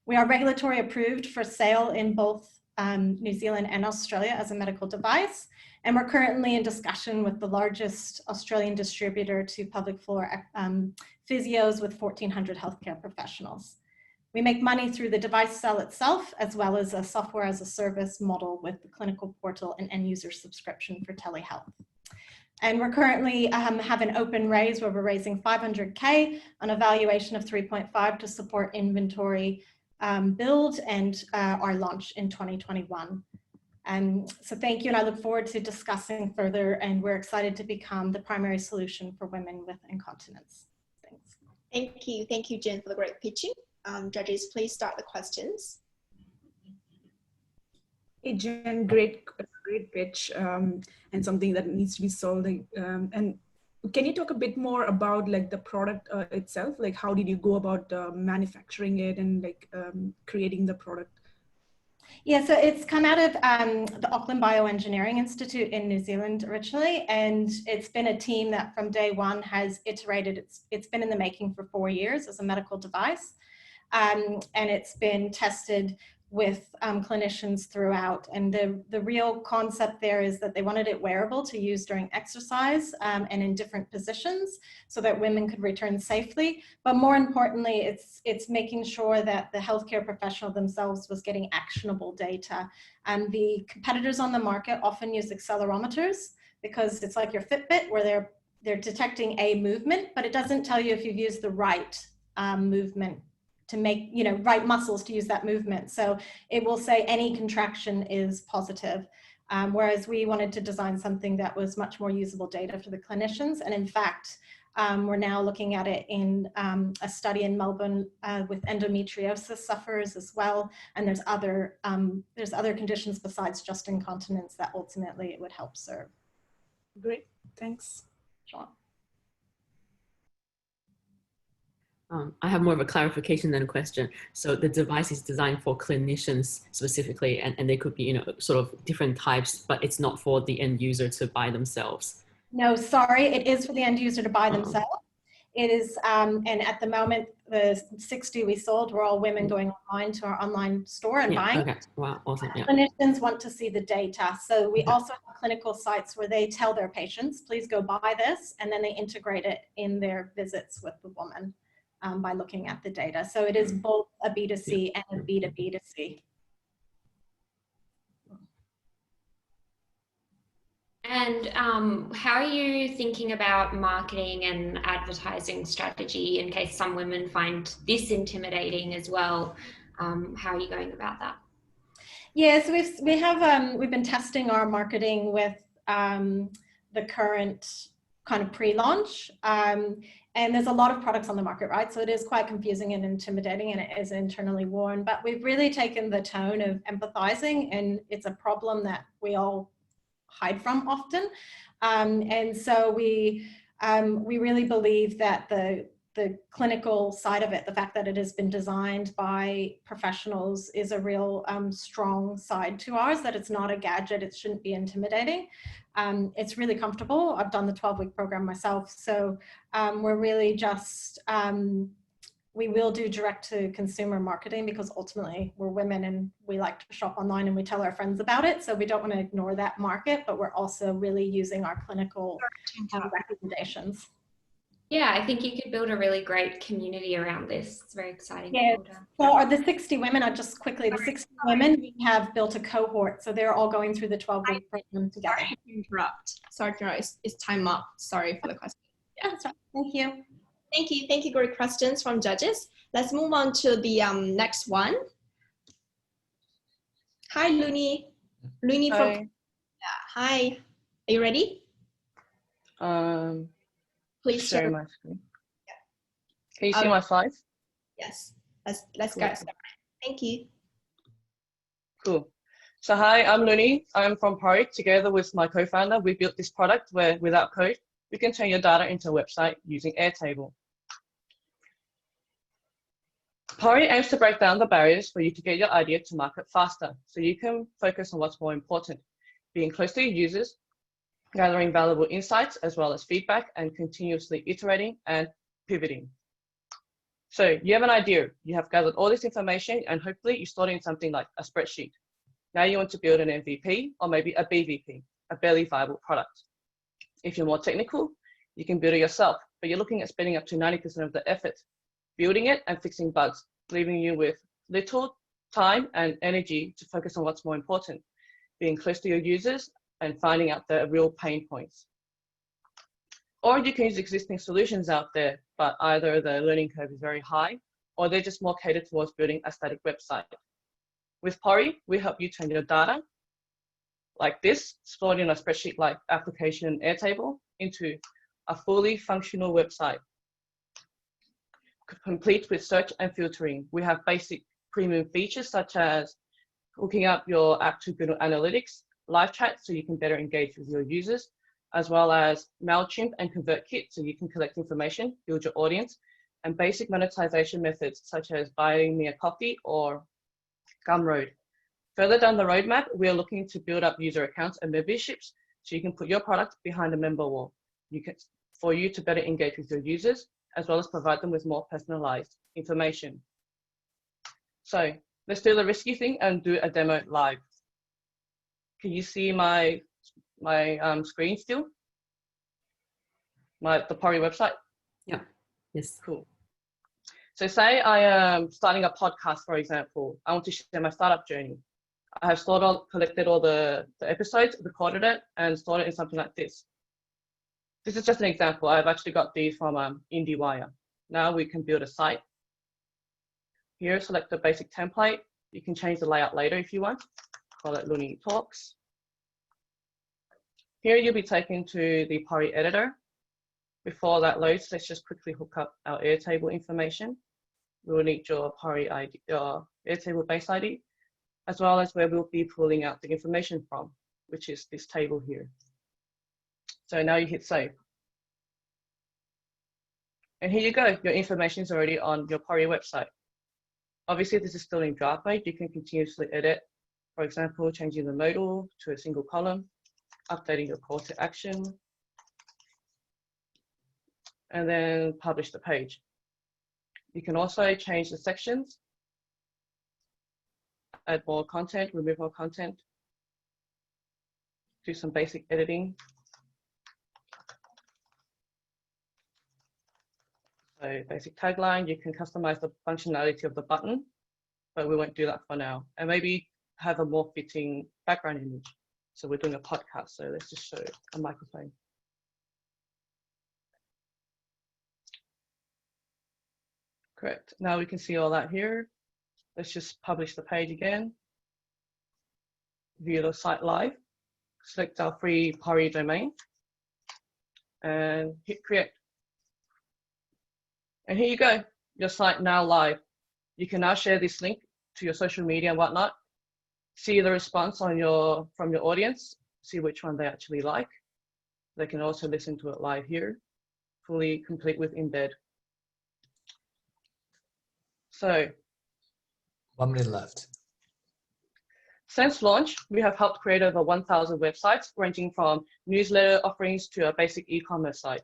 We are regulatory approved for sale in both New Zealand and Australia as a medical device. And we're currently in discussion with the largest Australian distributor to pelvic floor physios with 1,400 healthcare professionals. We make money through the device sale itself, as well as a software as a service model with the clinical portal and end user subscription for telehealth. And we're currently have an open raise where we're raising 500K on a valuation of 3.5 to support inventory build and our launch in 2021. So thank you, and I look forward to discussing further, and we're excited to become the primary solution for women with incontinence. Thanks. Thank you, Jen, for the great pitching. Judges, please start the questions. Hey, Jen, great pitch, and something that needs to be solved. And can you talk a bit more about like the product itself? Like, how did you go about manufacturing it and like creating the product? Yeah, so it's come out of the Auckland Bioengineering Institute in New Zealand originally, and it's been a team that from day one has iterated. It's been in the making for 4 years as a medical device, and it's been tested with clinicians throughout. And the real concept there is that they wanted it wearable to use during exercise and in different positions so that women could return safely. But more importantly, it's making sure that the healthcare professional themselves was getting actionable data. And the competitors on the market often use accelerometers because it's like your Fitbit where they're detecting a movement, but it doesn't tell you if you've used the right movement to make, right muscles to use that movement. So it will say any contraction is positive. Whereas we wanted to design something that was much more usable data for the clinicians. And in fact, we're now looking at it in a study in Melbourne with endometriosis sufferers as well. And there's other conditions besides just incontinence that ultimately it would help serve. Great, thanks. Sean. I have more of a clarification than a question. So the device is designed for clinicians specifically, and they could be, sort of different types, but it's not for the end user to buy themselves. No, sorry, it is for the end user to buy themselves. It is, and at the moment, the 60 we sold were all women going online to our online store and buying. Okay, wow, awesome. Yeah. Clinicians want to see the data. So we also have clinical sites where they tell their patients, please go buy this, and then they integrate it in their visits with the woman. By looking at the data. So it is both a B2C and a B2B2C. And how are you thinking about marketing and advertising strategy in case some women find this intimidating as well? How are you going about that? Yeah, so we've been testing our marketing with the current kind of pre-launch. And there's a lot of products on the market, right? So it is quite confusing and intimidating, and it is internally worn, but we've really taken the tone of empathizing, and it's a problem that we all hide from often. And so we really believe that the clinical side of it, the fact that it has been designed by professionals, is a real strong side to ours, that it's not a gadget, it shouldn't be intimidating. It's really comfortable. I've done the 12-week program myself. So we're really just, we will do direct to consumer marketing because ultimately we're women and we like to shop online and we tell our friends about it. So we don't want to ignore that market, but we're also really using our clinical recommendations. Yeah, I think you could build a really great community around this. It's very exciting. Yeah, so are the 60 women, I just quickly, the 60 women, we have built a cohort. So they're all going through the 12-week program together. Sorry to interrupt. Sorry to interrupt. It's time up. Sorry for the question. Yeah, that's right. Thank you. Thank you. Thank you. Great questions from judges. Let's move on to the next one. Hi, Luni. Luni from. Yeah, hi. Are you ready? Please share my screen. Yeah. Can you see my slides? Yes. Let's cool. get started. Thank you. Cool. So hi, I'm Luni. I'm from Pory. Together with my co-founder, we built this product where without code, we can turn your data into a website using Airtable. Pory aims to break down the barriers for you to get your idea to market faster, so you can focus on what's more important, being close to your users, gathering valuable insights as well as feedback, and continuously iterating and pivoting. So you have an idea, you have gathered all this information, and hopefully you stored it in something like a spreadsheet. Now you want to build an MVP or maybe a BVP, a barely viable product. If you're more technical, you can build it yourself, but you're looking at spending up to 90% of the effort building it and fixing bugs, leaving you with little time and energy to focus on what's more important, being close to your users and finding out the real pain points. Or you can use existing solutions out there, but either the learning curve is very high or they're just more catered towards building a static website. With Pory, we help you turn your data like this, stored in a spreadsheet like application Airtable, into a fully functional website, complete with search and filtering. We have basic premium features such as hooking up your app to Google Analytics, live chat so you can better engage with your users, as well as MailChimp and ConvertKit so you can collect information, build your audience, and basic monetization methods such as buying me a coffee or Gumroad. Further down the roadmap, we are looking to build up user accounts and memberships so you can put your product behind a member wall for you to better engage with your users, as well as provide them with more personalized information. So let's do the risky thing and do a demo live. Can you see my screen still? The Pory website? Yeah, yes. Cool. So say I am starting a podcast, for example. I want to share my startup journey. I have collected all the episodes, recorded it, and stored it in something like this. This is just an example. I've actually got these from IndieWire. Now we can build a site. Here, select the basic template. You can change the layout later if you want. Call it Luni Talks. Here you'll be taken to the Pory editor. Before that loads, let's just quickly hook up our Airtable information. We'll need your Pory ID, your Airtable base ID, as well as where we'll be pulling out the information from, which is this table here. So now you hit save. And here you go, your information is already on your Pory website. Obviously, this is still in draft mode. You can continuously edit, for example, changing the modal to a single column, updating your call to action, and then publish the page. You can also change the sections, add more content, remove more content, do some basic editing. So basic tagline, you can customize the functionality of the button, but we won't do that for now. And maybe have a more fitting background image. So we're doing a podcast, so let's just show a microphone. Correct. Now we can see all that here. Let's just publish the page again. View the site live. Select our free Pory domain and hit create. And here you go, your site now live. You can now share this link to your social media and whatnot. See the response on from your audience. see which one they actually like. They can also listen to it live here, fully complete with embed. So 1 minute left. Since launch, we have helped create over 1,000 websites, ranging from newsletter offerings to a basic e-commerce site.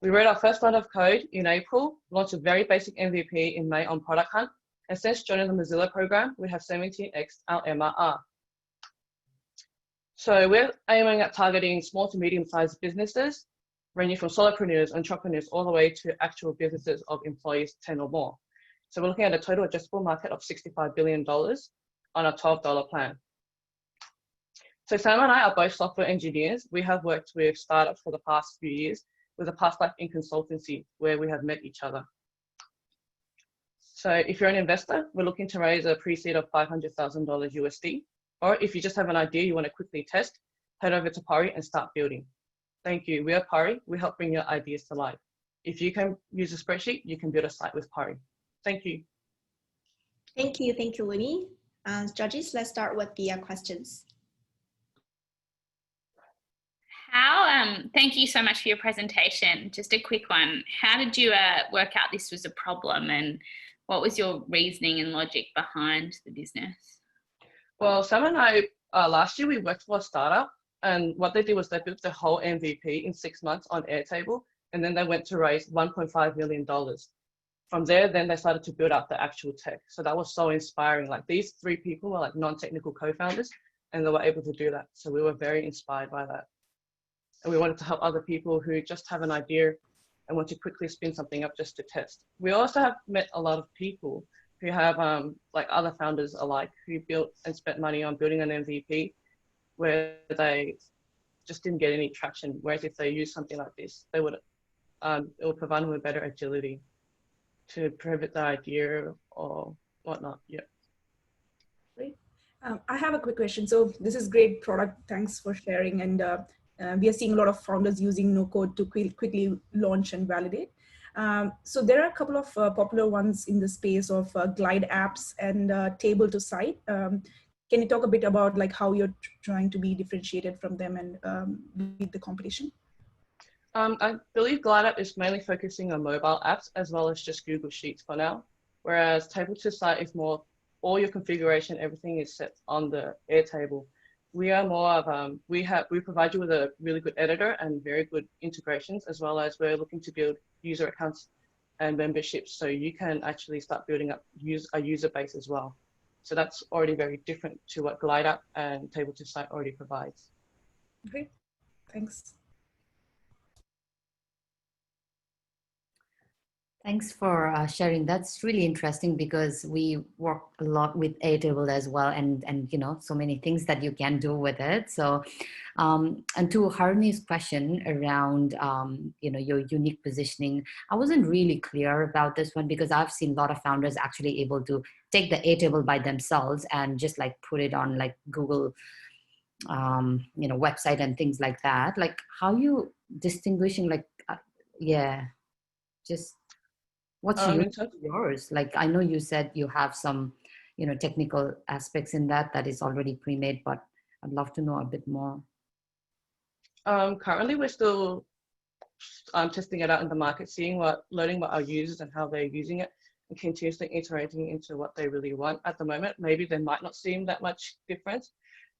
We wrote our first line of code in April, launched a very basic MVP in May on Product Hunt, and since joining the Mozilla program, we have 17x our MRR. So we're aiming at targeting small to medium-sized businesses, ranging from solopreneurs, entrepreneurs, all the way to actual businesses of employees 10 or more. So we're looking at a total addressable market of $65 billion on a $12 plan. So Sam and I are both software engineers. We have worked with startups for the past few years with a past life in consultancy where we have met each other. So if you're an investor, we're looking to raise a pre-seed of $500,000 USD. Or if you just have an idea you want to quickly test, head over to Pory and start building. Thank you. We are Pory. We help bring your ideas to life. If you can use a spreadsheet, you can build a site with Pory. Thank you. Thank you, Winnie. Judges, let's start with the questions. Thank you so much for your presentation. Just a quick one. How did you work out this was a problem, and what was your reasoning and logic behind the business? Well, Sam and I, last year we worked for a startup, and what they did was they built the whole MVP in 6 months on Airtable, and then they went to raise $1.5 million. From there, then they started to build out the actual tech. So that was so inspiring. Like these 3 people were like non-technical co-founders, and they were able to do that. So we were very inspired by that. And we wanted to help other people who just have an idea and want to quickly spin something up just to test. We also have met a lot of people who have like other founders alike who built and spent money on building an MVP where they just didn't get any traction. Whereas if they use something like this, they would, it will provide them with better agility to pivot the idea or whatnot. Yeah. Great. I have a quick question. So this is great product. Thanks for sharing. And we are seeing a lot of founders using no code to quickly launch and validate. So there are a couple of popular ones in the space of glide apps and table to site. Can you talk a bit about like how you're trying to be differentiated from them and beat the competition? I believe Glide App is mainly focusing on mobile apps as well as just Google Sheets for now, whereas table to site is more all your configuration, everything is set on the Airtable. We are more of we provide you with a really good editor and very good integrations, as well as we're looking to build user accounts and memberships, so you can actually start building up a user base as well. So that's already very different to what Glide App and table to site already provides. Okay, thanks. Thanks for sharing. That's really interesting because we work a lot with Airtable as well, and you know, so many things that you can do with it. So, and to Harini's question around you know, your unique positioning, I wasn't really clear about this one because I've seen a lot of founders actually able to take the Airtable by themselves and just like put it on like Google you know, website and things like that. Like how you distinguishing like yeah, just what's yours? Like, I know you said you have some, you know, technical aspects in that is already pre-made, but I'd love to know a bit more. Currently, we're still testing it out in the market, learning what our users and how they're using it, and continuously iterating into what they really want. At the moment, maybe there might not seem that much difference,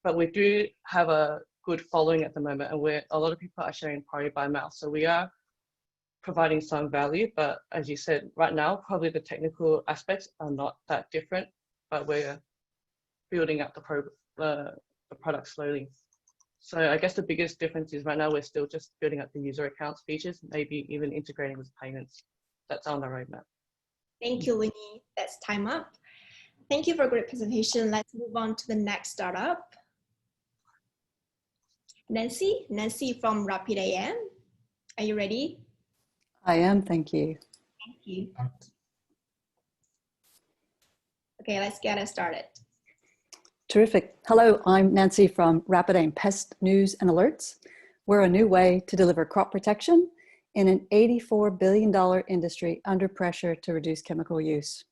but we do have a good following at the moment, and a lot of people are sharing Pory by mouth. So we are providing some value, but as you said, right now, probably the technical aspects are not that different, but we're building up the product slowly. So I guess the biggest difference is right now, we're still just building up the user accounts features, maybe even integrating with payments. That's on the roadmap. Thank you, Winnie. That's time up. Thank you for a great presentation. Let's move on to the next startup. Nancy from RapidAIM. Are you ready? I am, thank you. Thank you. Okay, let's get it started. Terrific. Hello, I'm Nancy from RapidAIM Pest News and Alerts. We're a new way to deliver crop protection in an $84 billion industry under pressure to reduce chemical use.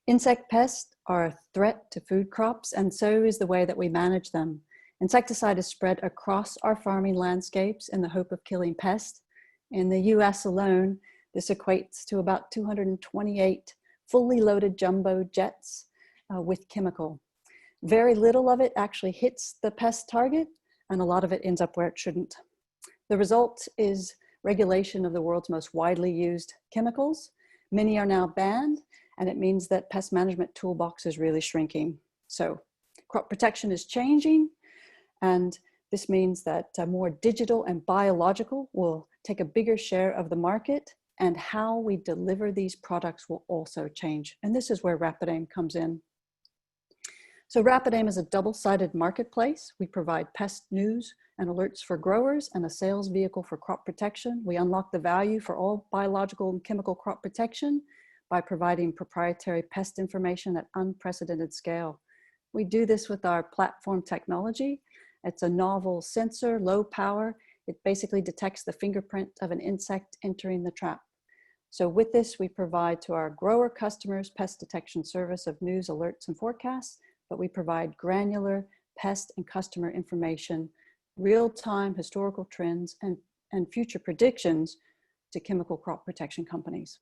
Insect pests are a threat to food crops, and so is the way that we manage them. Insecticide is spread across our farming landscapes in the hope of killing pests. In the US alone, this equates to about 228 fully loaded jumbo jets with chemical. Very little of it actually hits the pest target, and a lot of it ends up where it shouldn't. The result is regulation of the world's most widely used chemicals. Many are now banned, and it means that pest management toolbox is really shrinking. So crop protection is changing, and this means that more digital and biological will take a bigger share of the market, and how we deliver these products will also change. And this is where RapidAIM comes in. So RapidAIM is a double-sided marketplace. We provide pest news and alerts for growers and a sales vehicle for crop protection. We unlock the value for all biological and chemical crop protection by providing proprietary pest information at unprecedented scale. We do this with our platform technology. It's a novel sensor, low power. It basically detects the fingerprint of an insect entering the trap. So with this, we provide to our grower customers pest detection service of news, alerts, and forecasts, but we provide granular pest and customer information, real-time historical trends, and future predictions to chemical crop protection companies.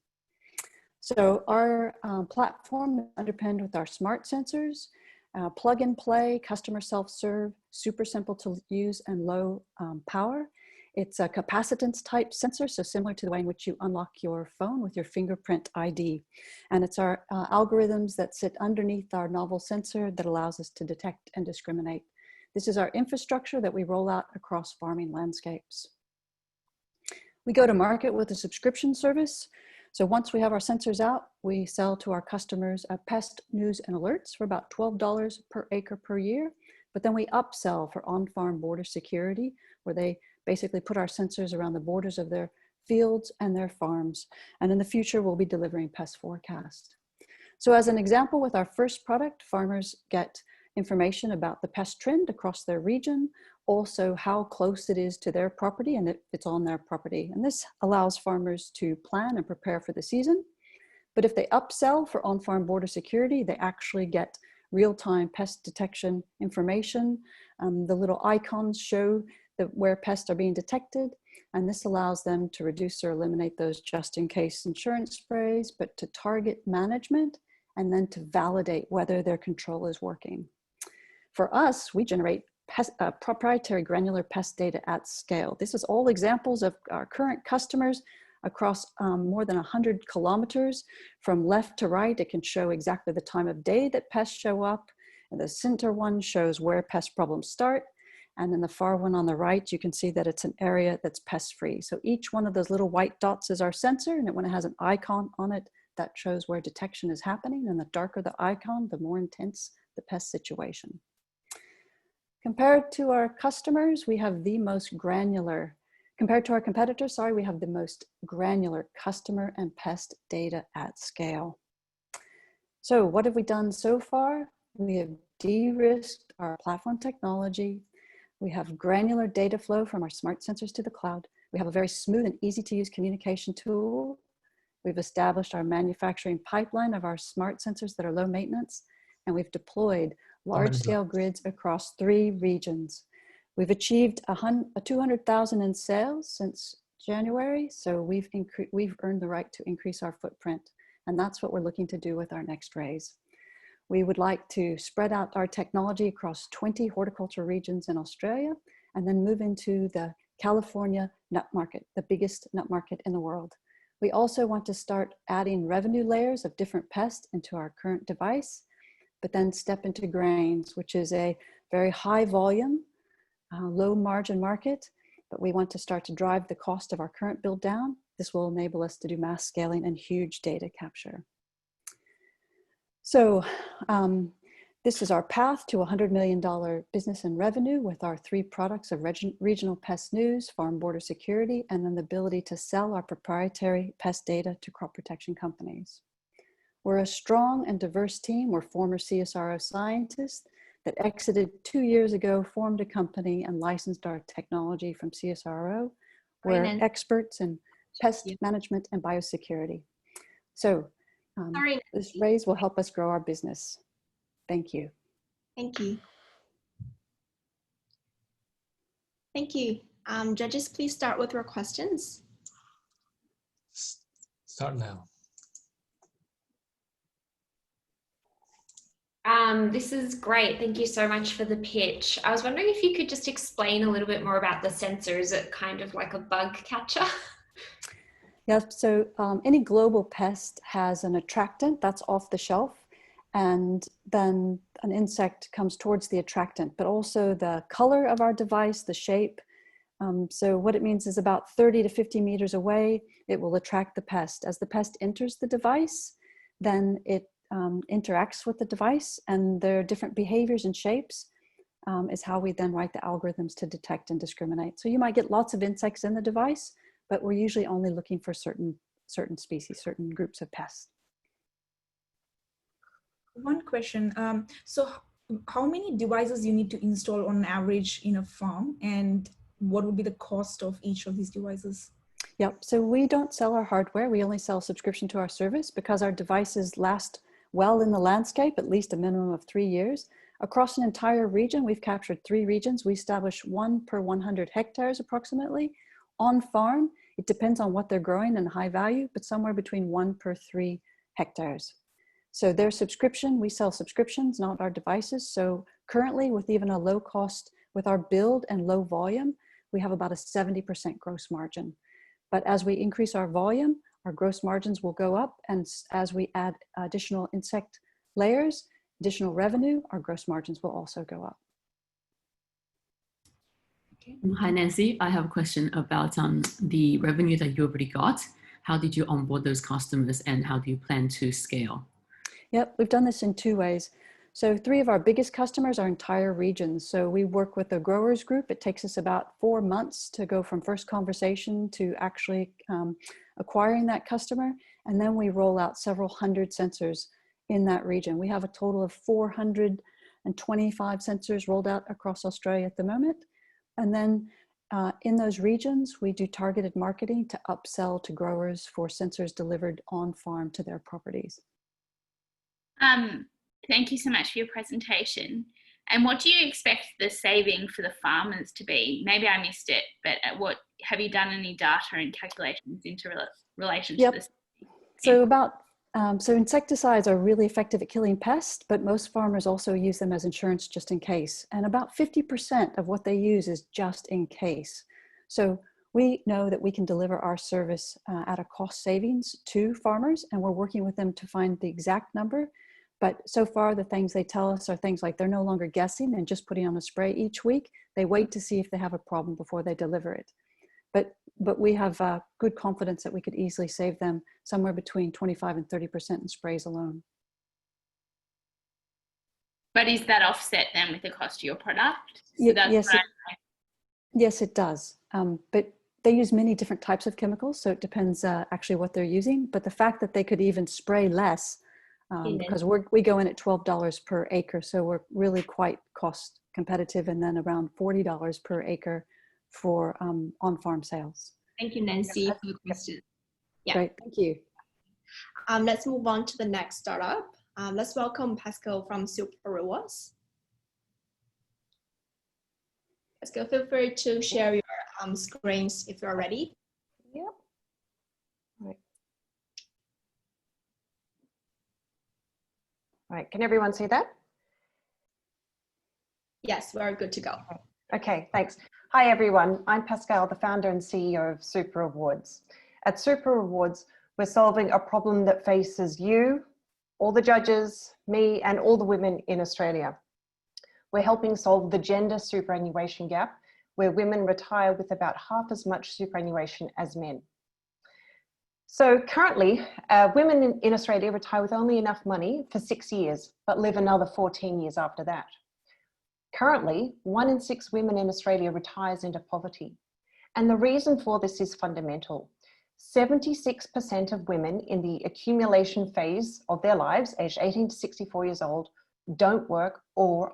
So our platform is underpinned with our smart sensors, plug and play, customer self-serve, super simple to use and low power. It's a capacitance type sensor, so similar to the way in which you unlock your phone with your fingerprint ID. And it's our algorithms that sit underneath our novel sensor that allows us to detect and discriminate. This is our infrastructure that we roll out across farming landscapes. We go to market with a subscription service. So once we have our sensors out, we sell to our customers pest news and alerts for about $12 per acre per year. But then we upsell for on-farm border security, where they basically put our sensors around the borders of their fields and their farms. And in the future, we'll be delivering pest forecast. So as an example, with our first product, farmers get information about the pest trend across their region, also how close it is to their property and if it's on their property. And this allows farmers to plan and prepare for the season. But if they upsell for on-farm border security, they actually get real-time pest detection information. The little icons show where pests are being detected, and this allows them to reduce or eliminate those just-in-case insurance sprays, but to target management and then to validate whether their control is working. For us, we generate proprietary granular pest data at scale. This is all examples of our current customers across more than 100 kilometers from left to right. It can show exactly the time of day that pests show up. And the center one shows where pest problems start. And in the far one on the right, you can see that it's an area that's pest-free. So each one of those little white dots is our sensor, and when it has an icon on it, that shows where detection is happening. And the darker the icon, the more intense the pest situation. Compared to our customers, we have the most granular, compared to our competitors, we have the most granular customer and pest data at scale. So what have we done so far? We have de-risked our platform technology. We have granular data flow from our smart sensors to the cloud. We have a very smooth and easy to use communication tool. We've established our manufacturing pipeline of our smart sensors that are low maintenance, and we've deployed large-scale grids across 3 regions. We've achieved 200,000 in sales since January, so we've earned the right to increase our footprint, and that's what we're looking to do with our next raise. We would like to spread out our technology across 20 horticulture regions in Australia, and then move into the California nut market, the biggest nut market in the world. We also want to start adding revenue layers of different pests into our current device, but then step into grains, which is a very high volume, low margin market, but we want to start to drive the cost of our current build down. This will enable us to do mass scaling and huge data capture. So this is our path to $100 million business and revenue with our 3 products of regional pest news, farm border security, and then the ability to sell our proprietary pest data to crop protection companies. We're a strong and diverse team. We're former CSRO scientists that exited 2 years ago, formed a company and licensed our technology from CSRO. We're experts in pest management and biosecurity. So this raise will help us grow our business. Thank you. Thank you. Thank you. Judges, please start with your questions. Start now. This is great. Thank you so much for the pitch. I was wondering if you could just explain a little bit more about the sensor. Is it kind of like a bug catcher? Yep, so any global pest has an attractant that's off the shelf, and then an insect comes towards the attractant, but also the color of our device, the shape. So what it means is about 30 to 50 meters away, it will attract the pest. As the pest enters the device, then it interacts with the device, and their different behaviors and shapes is how we then write the algorithms to detect and discriminate. So you might get lots of insects in the device, but we're usually only looking for certain species, certain groups of pests. One question. So how many devices you need to install on average in a farm, and what would be the cost of each of these devices? Yep, so we don't sell our hardware. We only sell subscription to our service because our devices last well in the landscape, at least a minimum of 3 years. Across an entire region, we've captured 3 regions. We establish 1 per 100 hectares approximately. On farm, it depends on what they're growing and high value, but somewhere between 1 per 3 hectares. So their subscription, we sell subscriptions, not our devices. So currently, with even a low cost, with our build and low volume, we have about a 70% gross margin. But as we increase our volume, our gross margins will go up. And as we add additional insect layers, additional revenue, our gross margins will also go up. Okay. Hi, Nancy. I have a question about the revenue that you already got. How did you onboard those customers, and how do you plan to scale? Yep, we've done this in 2 ways. So 3 of our biggest customers are entire regions. So we work with a growers group. It takes us about 4 months to go from first conversation to actually acquiring that customer. And then we roll out several hundred sensors in that region. We have a total of 425 sensors rolled out across Australia at the moment. And then in those regions, we do targeted marketing to upsell to growers for sensors delivered on farm to their properties. Thank you so much for your presentation. And what do you expect the saving for the farmers to be? Maybe I missed it, but what have you done any data and calculations into relation to this? So so insecticides are really effective at killing pests, but most farmers also use them as insurance just in case. And about 50% of what they use is just in case. So we know that we can deliver our service at a cost savings to farmers, and we're working with them to find the exact number. But so far, the things they tell us are things like they're no longer guessing and just putting on a spray each week. They wait to see if they have a problem before they deliver it. But we have good confidence that we could easily save them somewhere between 25 and 30% in sprays alone. But is that offset then with the cost of your product? So yes, it does. But they use many different types of chemicals, so it depends actually what they're using. But the fact that they could even spray less, because we go in at $12 per acre, so we're really quite cost competitive, and then around $40 per acre for on-farm sales. Thank you, Nancy, for the question. Yeah. Great, thank you. Let's move on to the next startup. Let's welcome Pascal from Super Rewards. Pascal, feel free to share your screens if you're ready. Yep. All right, can everyone see that? Yes, we're good to go. Okay, thanks. Hi everyone, I'm Pascal, the founder and CEO of Super Rewards. At Super Rewards, we're solving a problem that faces you, all the judges, me, and all the women in Australia. We're helping solve the gender superannuation gap, where women retire with about half as much superannuation as men. So currently, women in Australia retire with only enough money for 6 years, but live another 14 years after that. Currently, 1 in 6 women in Australia retires into poverty. And the reason for this is fundamental. 76% of women in the accumulation phase of their lives, aged 18 to 64 years old, don't work or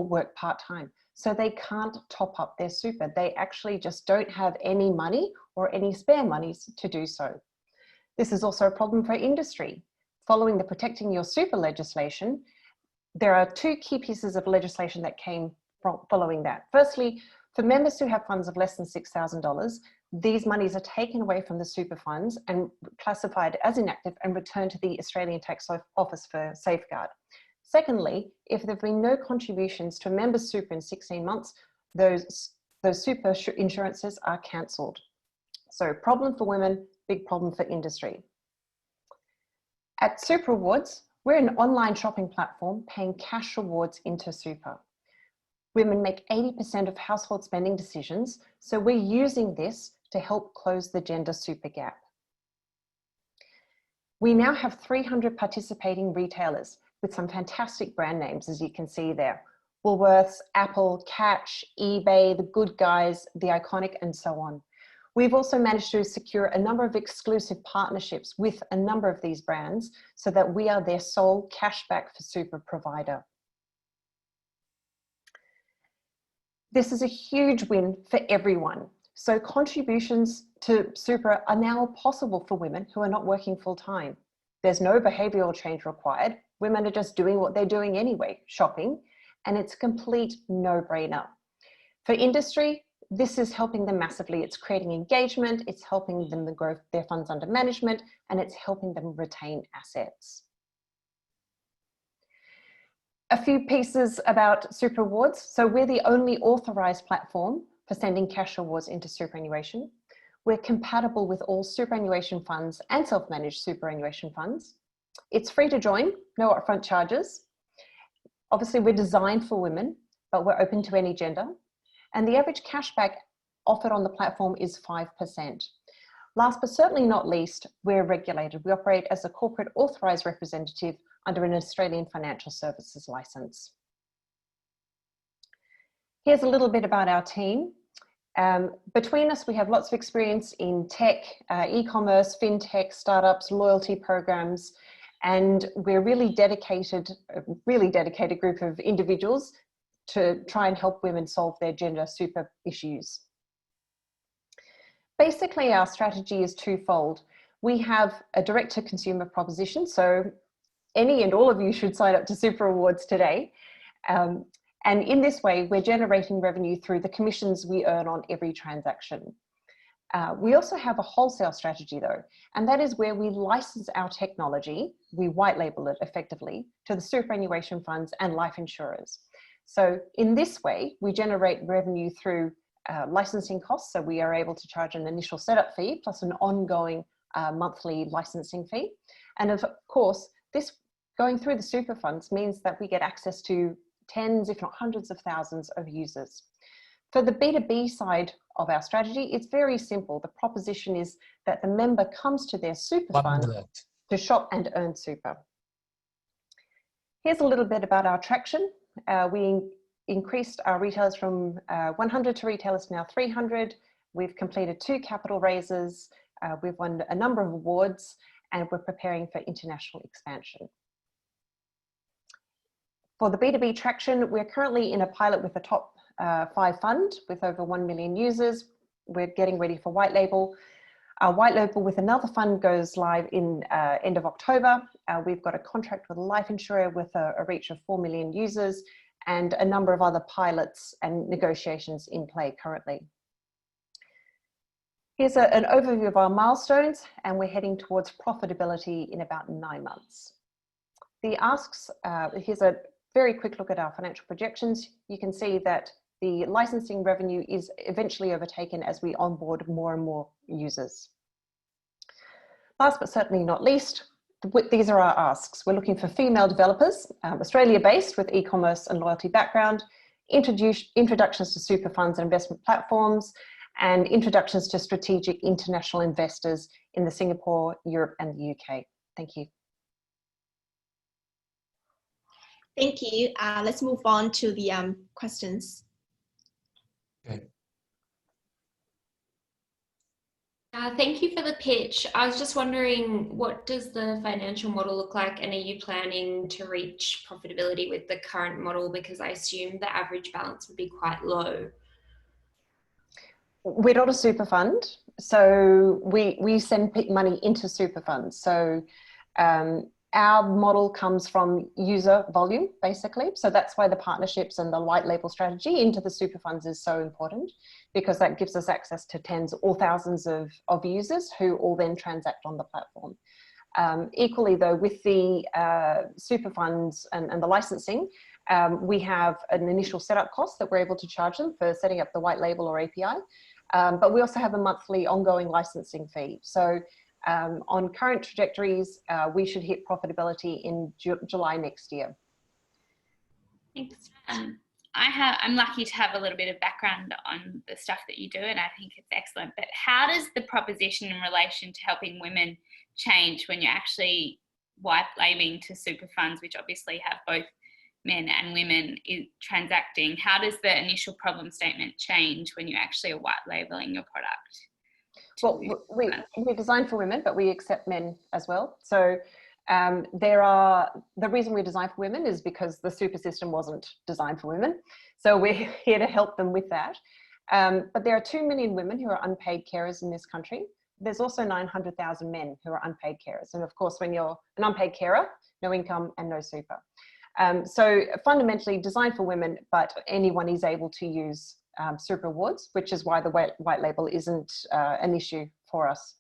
work part-time. So they can't top up their super. They actually just don't have any money or any spare monies to do so. This is also a problem for industry. Following the Protecting Your Super legislation, there are 2 key pieces of legislation that came from following that. Firstly, For members who have funds of less than $6,000, these monies are taken away from the super funds and classified as inactive and returned to the Australian Tax Office for safeguard. Secondly, if there have been no contributions to a member's super in 16 months, those super insurances are cancelled. So problem for women, big problem for industry. At Super Rewards, we're an online shopping platform paying cash rewards into super. Women make 80% of household spending decisions, so we're using this to help close the gender super gap. We now have 300 participating retailers with some fantastic brand names, as you can see there. Woolworths, Apple, Catch, eBay, The Good Guys, The Iconic, and so on. We've also managed to secure a number of exclusive partnerships with a number of these brands so that we are their sole cashback for super provider. This is a huge win for everyone. So contributions to super are now possible for women who are not working full time. There's no behavioral change required. Women are just doing what they're doing anyway, shopping, and it's a complete no-brainer. For industry, this is helping them massively. It's creating engagement, it's helping them to grow their funds under management, and it's helping them retain assets. A few pieces about Super Rewards. So we're the only authorized platform for sending cash rewards into superannuation. We're compatible with all superannuation funds and self-managed superannuation funds. It's free to join, no upfront charges. Obviously, we're designed for women, but we're open to any gender. And the average cashback offered on the platform is 5%. Last but certainly not least, we're regulated. We operate as a corporate authorised representative under an Australian Financial Services licence. Here's a little bit about our team. Between us, we have lots of experience in tech, e-commerce, FinTech, startups, loyalty programs, and we're a really dedicated group of individuals to try and help women solve their gender super issues. Basically, our strategy is twofold. We have a direct-to-consumer proposition, so any and all of you should sign up to Super Rewards today. And in this way, we're generating revenue through the commissions we earn on every transaction. We also have a wholesale strategy though, and that is where we license our technology, we white label it effectively, to the superannuation funds and life insurers. So in this way, we generate revenue through licensing costs. So we are able to charge an initial setup fee plus an ongoing monthly licensing fee. And of course, this going through the super funds means that we get access to tens, if not hundreds of thousands of users. For the B2B side of our strategy, it's very simple. The proposition is that the member comes to their super fund to shop and earn super. Here's a little bit about our traction. We increased our retailers from 100 to retailers to now 300. We've completed 2 capital raises. We've won a number of awards, and we're preparing for international expansion. For the B2B traction, we're currently in a pilot with the top 5 fund with over 1 million users. We're getting ready for white label. Our white label with another fund goes live in end of October. We've got a contract with a life insurer with a reach of 4 million users and a number of other pilots and negotiations in play currently. Here's an overview of our milestones, and we're heading towards profitability in about 9 months. The asks, here's a very quick look at our financial projections. You can see that the licensing revenue is eventually overtaken as we onboard more and more users. Last but certainly not least, these are our asks. We're looking for female developers, Australia-based with e-commerce and loyalty background, introductions to super funds and investment platforms, and introductions to strategic international investors in the Singapore, Europe, and the UK. Thank you. Thank you. Let's move on to the questions. Okay. Thank you for the pitch. I was just wondering, what does the financial model look like, and are you planning to reach profitability with the current model? Because I assume the average balance would be quite low. We're not a super fund, so we send money into super funds. So our model comes from user volume, basically. So that's why the partnerships and the white label strategy into the super funds is so important, because that gives us access to tens or thousands of users who all then transact on the platform. Equally though, with the super funds and the licensing, we have an initial setup cost that we're able to charge them for setting up the white label or API. But we also have a monthly ongoing licensing fee. So on current trajectories, we should hit profitability in July next year. Thanks. I'm lucky to have a little bit of background on the stuff that you do, and I think it's excellent. But how does the proposition in relation to helping women change when you're actually white labeling to super funds, which obviously have both men and women transacting? How does the initial problem statement change when you actually are white labeling your product? Well, we're designed for women, but we accept men as well. So the reason we're designed for women is because the super system wasn't designed for women. So we're here to help them with that. But there are 2 million women who are unpaid carers in this country. There's also 900,000 men who are unpaid carers. And of course, when you're an unpaid carer, no income and no super. So fundamentally designed for women, but anyone is able to use super awards, which is why the white label isn't an issue for us.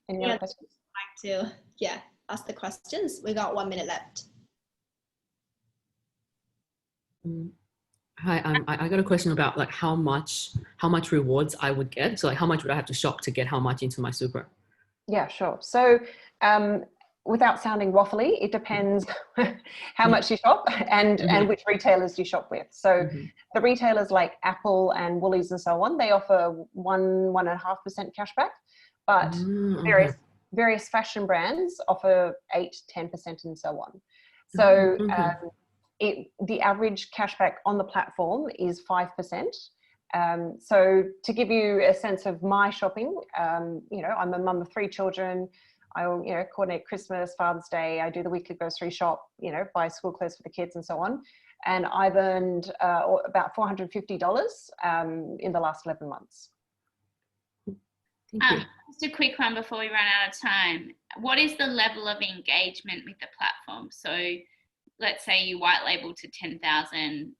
Any other questions? I'd like to ask the questions. We got 1 minute left. Hi, I got a question about like how much rewards I would get. So like how much would I have to shop to get how much into my super? Yeah, sure. So without sounding waffly, it depends how much you shop and which retailers you shop with. So the retailers like Apple and Woolies and so on, they offer 1.5% cashback, but various fashion brands offer 8-10% and so on. So the average cashback on the platform is 5%. So to give you a sense of my shopping, you know, I'm a mum of 3 children. I, you know, coordinate Christmas, Father's Day. I do the weekly grocery shop, you know, buy school clothes for the kids and so on. And I've earned about $450 in the last 11 months. Just a quick one before we run out of time. What is the level of engagement with the platform? So let's say you white label to 10,000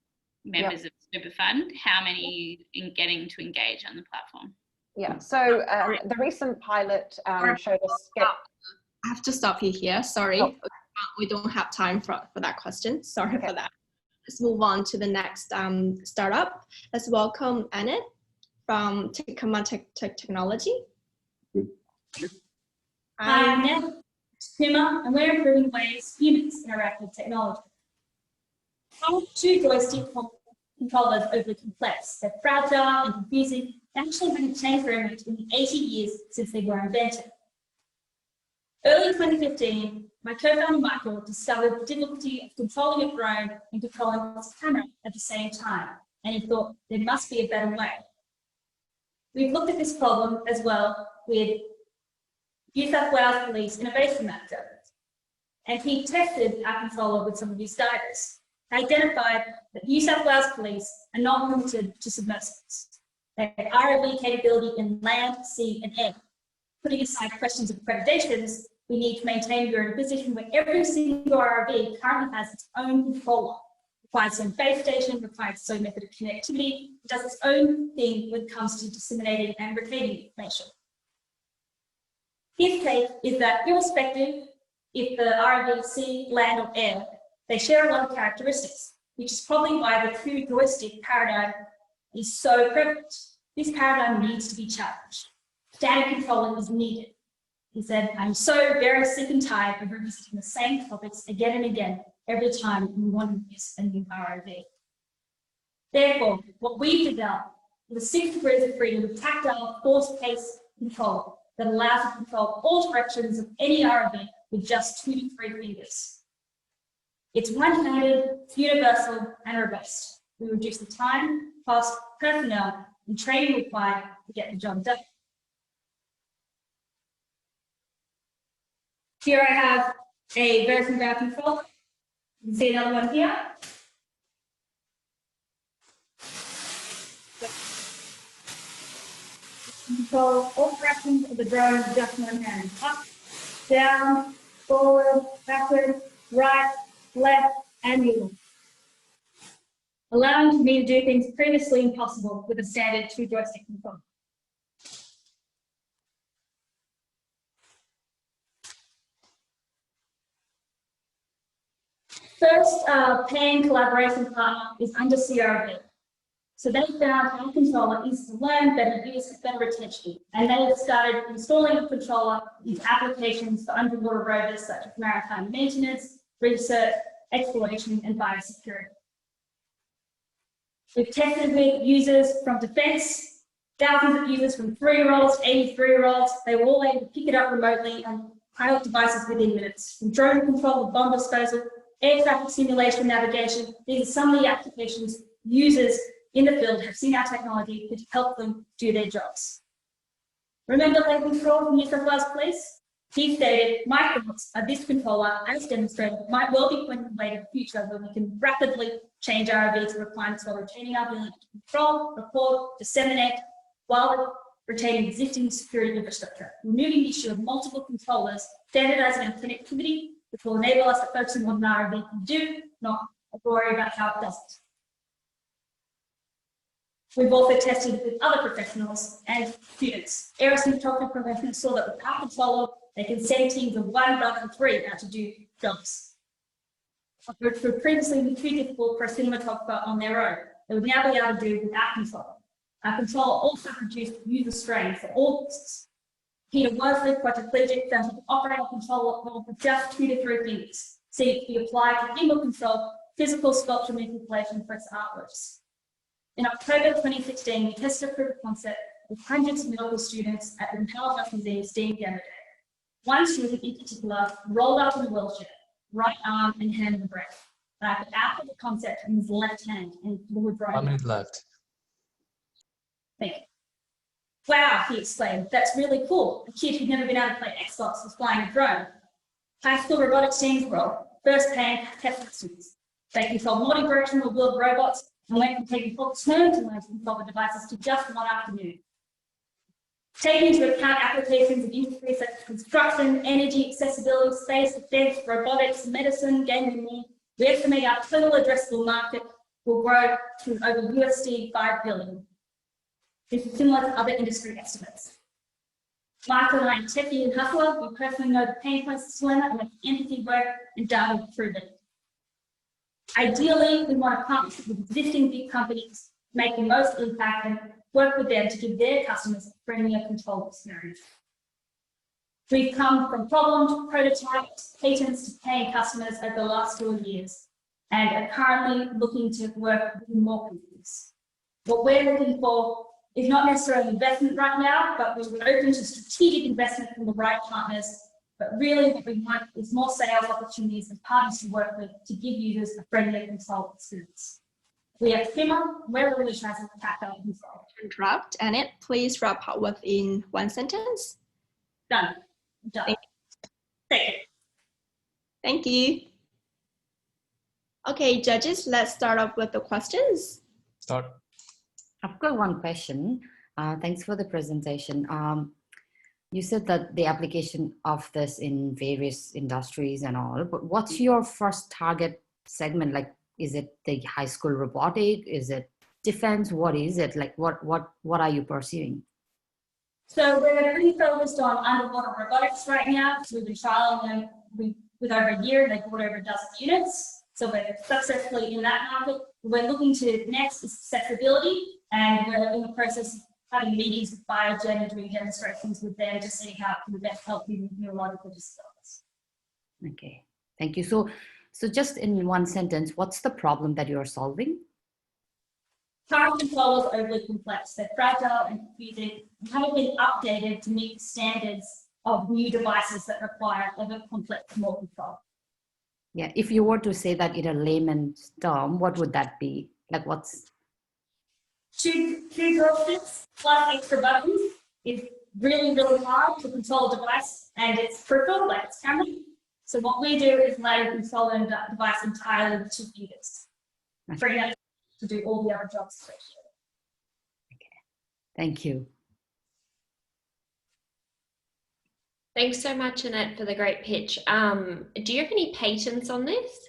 members of Super Fund. How many are you getting to engage on the platform? Yeah, so the recent pilot showed us... I have to stop you here, sorry. Oh. We don't have time for that question. Sorry for that. Let's move on to the next startup. Let's welcome Bennett from Tekuma Technology. Hi, I'm Bennett, Tekuma, and we're improving ways humans interact with technology. How 2 joystick controllers are overly complex, they're fragile and confusing, and actually haven't changed very much in the 80 years since they were invented. Early 2015, my co-founder Michael discovered the difficulty of controlling a drone and controlling its camera at the same time, and he thought there must be a better way. We've looked at this problem as well with New South Wales Police Innovation Manager, and he tested our controller with some of his divers. Identified that New South Wales Police are not limited to submersibles. They have ROV capability in land, sea, and air. Putting aside questions of accreditations, we need to maintain we're in a position where every single ROV currently has its own controller, requires its own base station, requires its own method of connectivity, does its own thing when it comes to disseminating and retaining information. His take is that irrespective if the ROV is sea, land, or air, they share a lot of characteristics, which is probably why the 2 joystick paradigm is so prevalent. This paradigm needs to be challenged. Standard controlling is needed. He said, I'm so very sick and tired of revisiting the same topics again and again every time we want to use a new ROV. Therefore, what we've developed is a 6 degrees of freedom with tactile force-based control that allows you to control all directions of any ROV with just 2 to 3 fingers. It's one-handed, universal, and robust. We reduce the time, cost, personnel, and training required to get the job done. Here I have a version of our controller. You can see another one here. can control all fractions of the drone with just one hand. Up, down, forward, backward, right, left, and middle. Allowing me to do things previously impossible with a standard 2-joystick control. First paying collaboration partner is Undersea. So they found our controller is to learn better use, better retention. And they have started installing the controller into applications for underwater rovers such as maritime maintenance, research, exploration, and biosecurity. We've tested with users from defence, thousands of users from 3-year-olds, 83-year-olds. They were all able to pick it up remotely and pilot devices within minutes. From drone control to bomb disposal, air traffic simulation, navigation. These are some of the applications users in the field have seen our technology to help them do their jobs. Remember Leg Control from New South Wales Police? He stated, my thoughts are this controller, as demonstrated, might well be contemplated in the future where we can rapidly change our RV to requirements while retaining our ability to control, record, disseminate, while retaining existing security infrastructure, removing the issue of multiple controllers, standardizing on connectivity, which will enable us to focus on what an RV can do, not worry about how it doesn't. We've also tested with other professionals and students. Aerospace professionals saw that with our controller, they can send teams of 1 rather than 3 out to do jobs. Which would previously be too difficult for a cinematographer on their own. They would now be able to do with our controller. Our controller also reduced user strain for all users. Peter Worsley, quadriplegic, found he could operate a controller with just 2 to 3 fingers. See it could be applied to gimbal control, physical sculpture manipulation for its artworks. In October 2016, we tested a proof of concept with hundreds of medical students at the Melbourne Museum STEAM Demo Day. One student in particular rolled up in a wheelchair, right arm and hand in the breath. But I could output the concept in his left hand and flew a drone. 1 minute left. Thank you. Wow, he exclaimed, that's really cool. A kid who'd never been able to play Xbox was flying a drone. High school robotics teams were first paying test students. They controlled multi-directional wheeled robots and went from taking full turn to learn to control the devices to just one afternoon. Taking into account applications in industries such as construction, energy, accessibility, space, defense, robotics, medicine, gaming, and more, we estimate our total addressable market will grow to over $5 billion. This is similar to other industry estimates. Michael and I, techie and hustler, we personally know the pain points to learn and make empathy work and data to prove it. Ideally, we want to partner with existing big companies, make the most impact and work with them to give their customers a friendlier control experience. We've come from problem to prototypes, patents to paying customers over the last 4 years and are currently looking to work with more companies. What we're looking for is not necessarily investment right now, but we're open to strategic investment from the right partners. But really what we want is more sales opportunities and partners to work with to give users a friendly control experience. We have Tekuma, we're revolutionizing tactile control. Interrupt, Annette, please wrap up within 1 sentence. Done. Done. Thank you. Thank you. Okay, judges, let's start off with the questions. Start. I've got one question. Thanks for the presentation. You said that the application of this in various industries and all, but what's your first target segment? Like, is it the high school robotic? Is it defense? What is it? Like, what are you pursuing? So we're pretty focused on underwater robotics right now. So we've been trialing them with over a year. They bought over a dozen units. So we're successfully in that market. We're looking to next is accessibility, and we're in the process of having meetings with Biogen and doing demonstrations with them to see how it can best help people with neurological disabilities. Okay, thank you. So just in 1 sentence, what's the problem that you are solving? Current control is overly complex. They're fragile and confusing and haven't been updated to meet the standards of new devices that require ever complex more control. Yeah, if you were to say that in a layman's term, what would that be? Like what's... Two joysticks plus extra buttons is really, really hard to control a device, and it's peripheral, like it's camera. So what we do is let you control the device entirely with 2 fingers. Freeing up to do all the other jobs. Okay, thank you. Thanks so much, Annette, for the great pitch. Do you have any patents on this?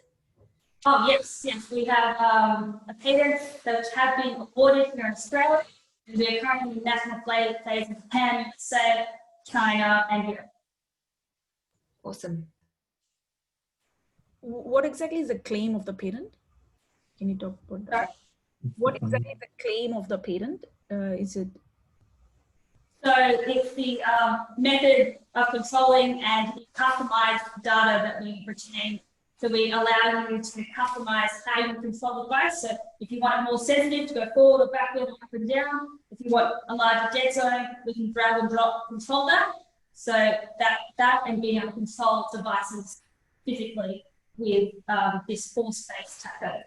Oh, yes, we have a patent that have been awarded here in Australia. We're currently in national phase in Japan, USA, China, and Europe. Awesome. What exactly is the claim of the patent? Can you talk about that? Sorry? What exactly is the claim of the patent? Is it? So it's the method of controlling and the customized data that we retain. So we allow you to customize how you control the device. So if you want it more sensitive to go forward or backward or up and down, if you want a larger dead zone, we can drag and drop control that. So that and being able to control devices physically with this full space tactile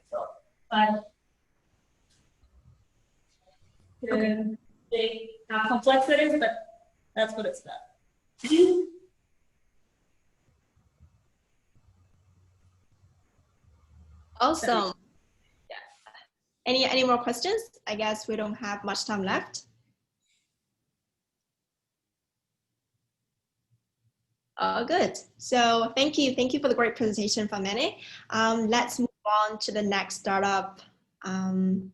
control. See how complex it is, but that's what it's about. Awesome. Yeah. Any more questions? I guess we don't have much time left. Good. So thank you for the great presentation from Bennett. Let's move on to the next startup, Fern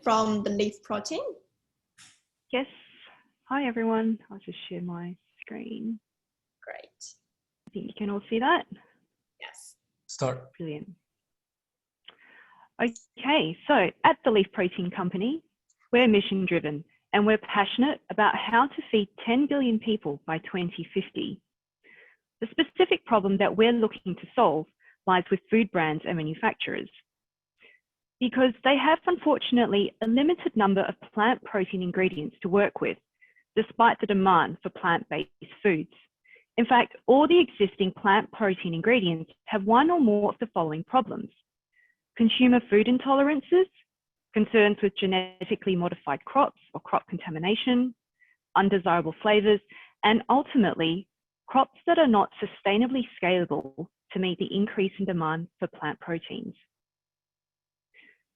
from the Leaf Protein. Yes. Hi everyone. I'll just share my screen. Great. I think you can all see that. Yes. Start. Brilliant. Okay, so at the Leaf Protein Company, we're mission driven and we're passionate about how to feed 10 billion people by 2050. The specific problem that we're looking to solve lies with food brands and manufacturers, because they have unfortunately a limited number of plant protein ingredients to work with, despite the demand for plant-based foods. In fact, all the existing plant protein ingredients have one or more of the following problems: consumer food intolerances, concerns with genetically modified crops or crop contamination, undesirable flavors, and ultimately, crops that are not sustainably scalable to meet the increase in demand for plant proteins.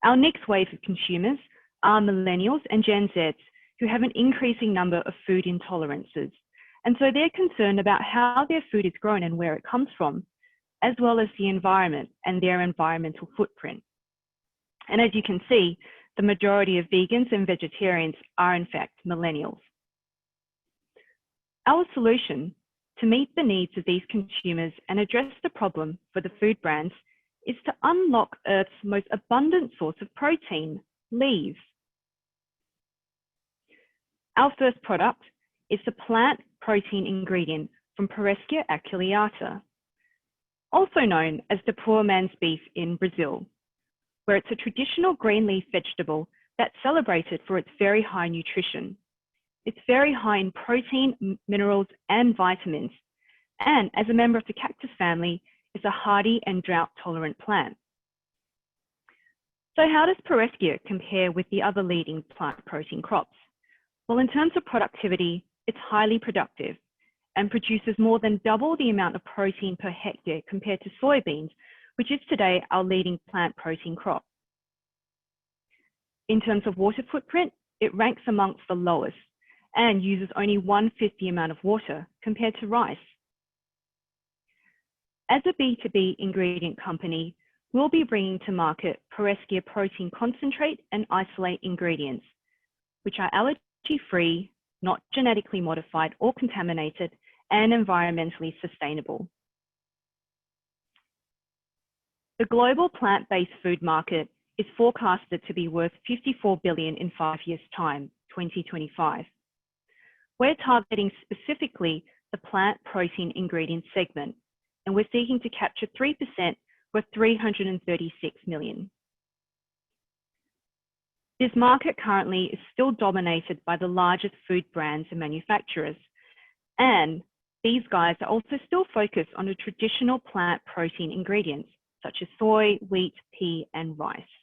Our next wave of consumers are millennials and Gen Zs, who have an increasing number of food intolerances. And so they're concerned about how their food is grown and where it comes from, as well as the environment and their environmental footprint. And as you can see, the majority of vegans and vegetarians are in fact millennials. Our solution to meet the needs of these consumers and address the problem for the food brands is to unlock Earth's most abundant source of protein, leaves. Our first product is the plant protein ingredient from Pereskia aculeata, also known as the poor man's beef in Brazil, where it's a traditional green leaf vegetable that's celebrated for its very high nutrition. It's very high in protein, minerals, and vitamins, and as a member of the cactus family, is a hardy and drought-tolerant plant. So how does Pereskia compare with the other leading plant protein crops? Well, in terms of productivity, it's highly productive and produces more than double the amount of protein per hectare compared to soybeans, which is today our leading plant protein crop. In terms of water footprint, it ranks amongst the lowest and uses only 1/5 the amount of water compared to rice. As a B2B ingredient company, we'll be bringing to market Pereskia protein concentrate and isolate ingredients, which are allergy-free, not genetically modified or contaminated, and environmentally sustainable. The global plant-based food market is forecasted to be worth $54 billion in 5 years' time, 2025. We're targeting specifically the plant protein ingredient segment, and we're seeking to capture 3% worth $336 million. This market currently is still dominated by the largest food brands and manufacturers, and these guys are also still focused on the traditional plant protein ingredients, such as soy, wheat, pea, and rice.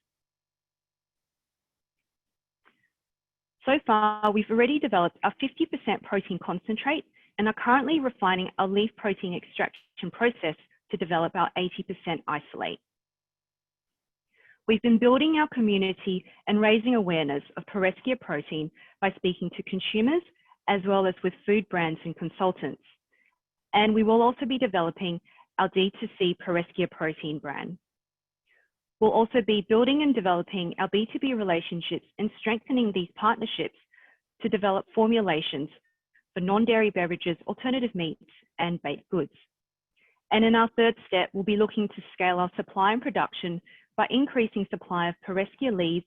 So far, we've already developed our 50% protein concentrate and are currently refining our leaf protein extraction process to develop our 80% isolate. We've been building our community and raising awareness of Pereskia protein by speaking to consumers, as well as with food brands and consultants. And we will also be developing our D2C Pereskia protein brand. We'll also be building and developing our B2B relationships and strengthening these partnerships to develop formulations for non-dairy beverages, alternative meats, and baked goods. And in our third step, we'll be looking to scale our supply and production by increasing supply of Pereskia leaves,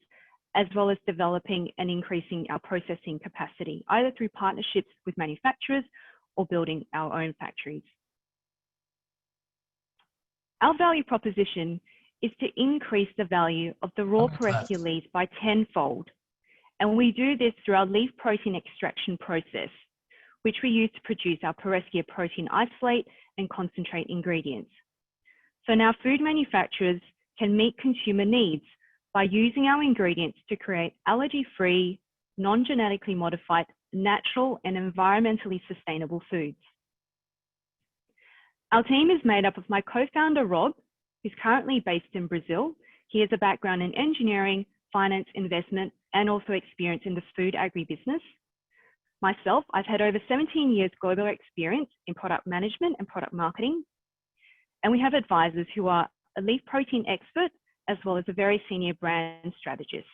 as well as developing and increasing our processing capacity, either through partnerships with manufacturers or building our own factories. Our value proposition is to increase the value of the raw Pereskia leaves by tenfold. And we do this through our leaf protein extraction process, which we use to produce our Pereskia protein isolate and concentrate ingredients. So now food manufacturers can meet consumer needs by using our ingredients to create allergy-free, non-genetically modified, natural and environmentally sustainable foods. Our team is made up of my co-founder, Rob, who's currently based in Brazil. He has a background in engineering, finance, investment, and also experience in the food agribusiness. Myself, I've had over 17 years global experience in product management and product marketing. And we have advisors who are a leaf protein expert, as well as a very senior brand strategist.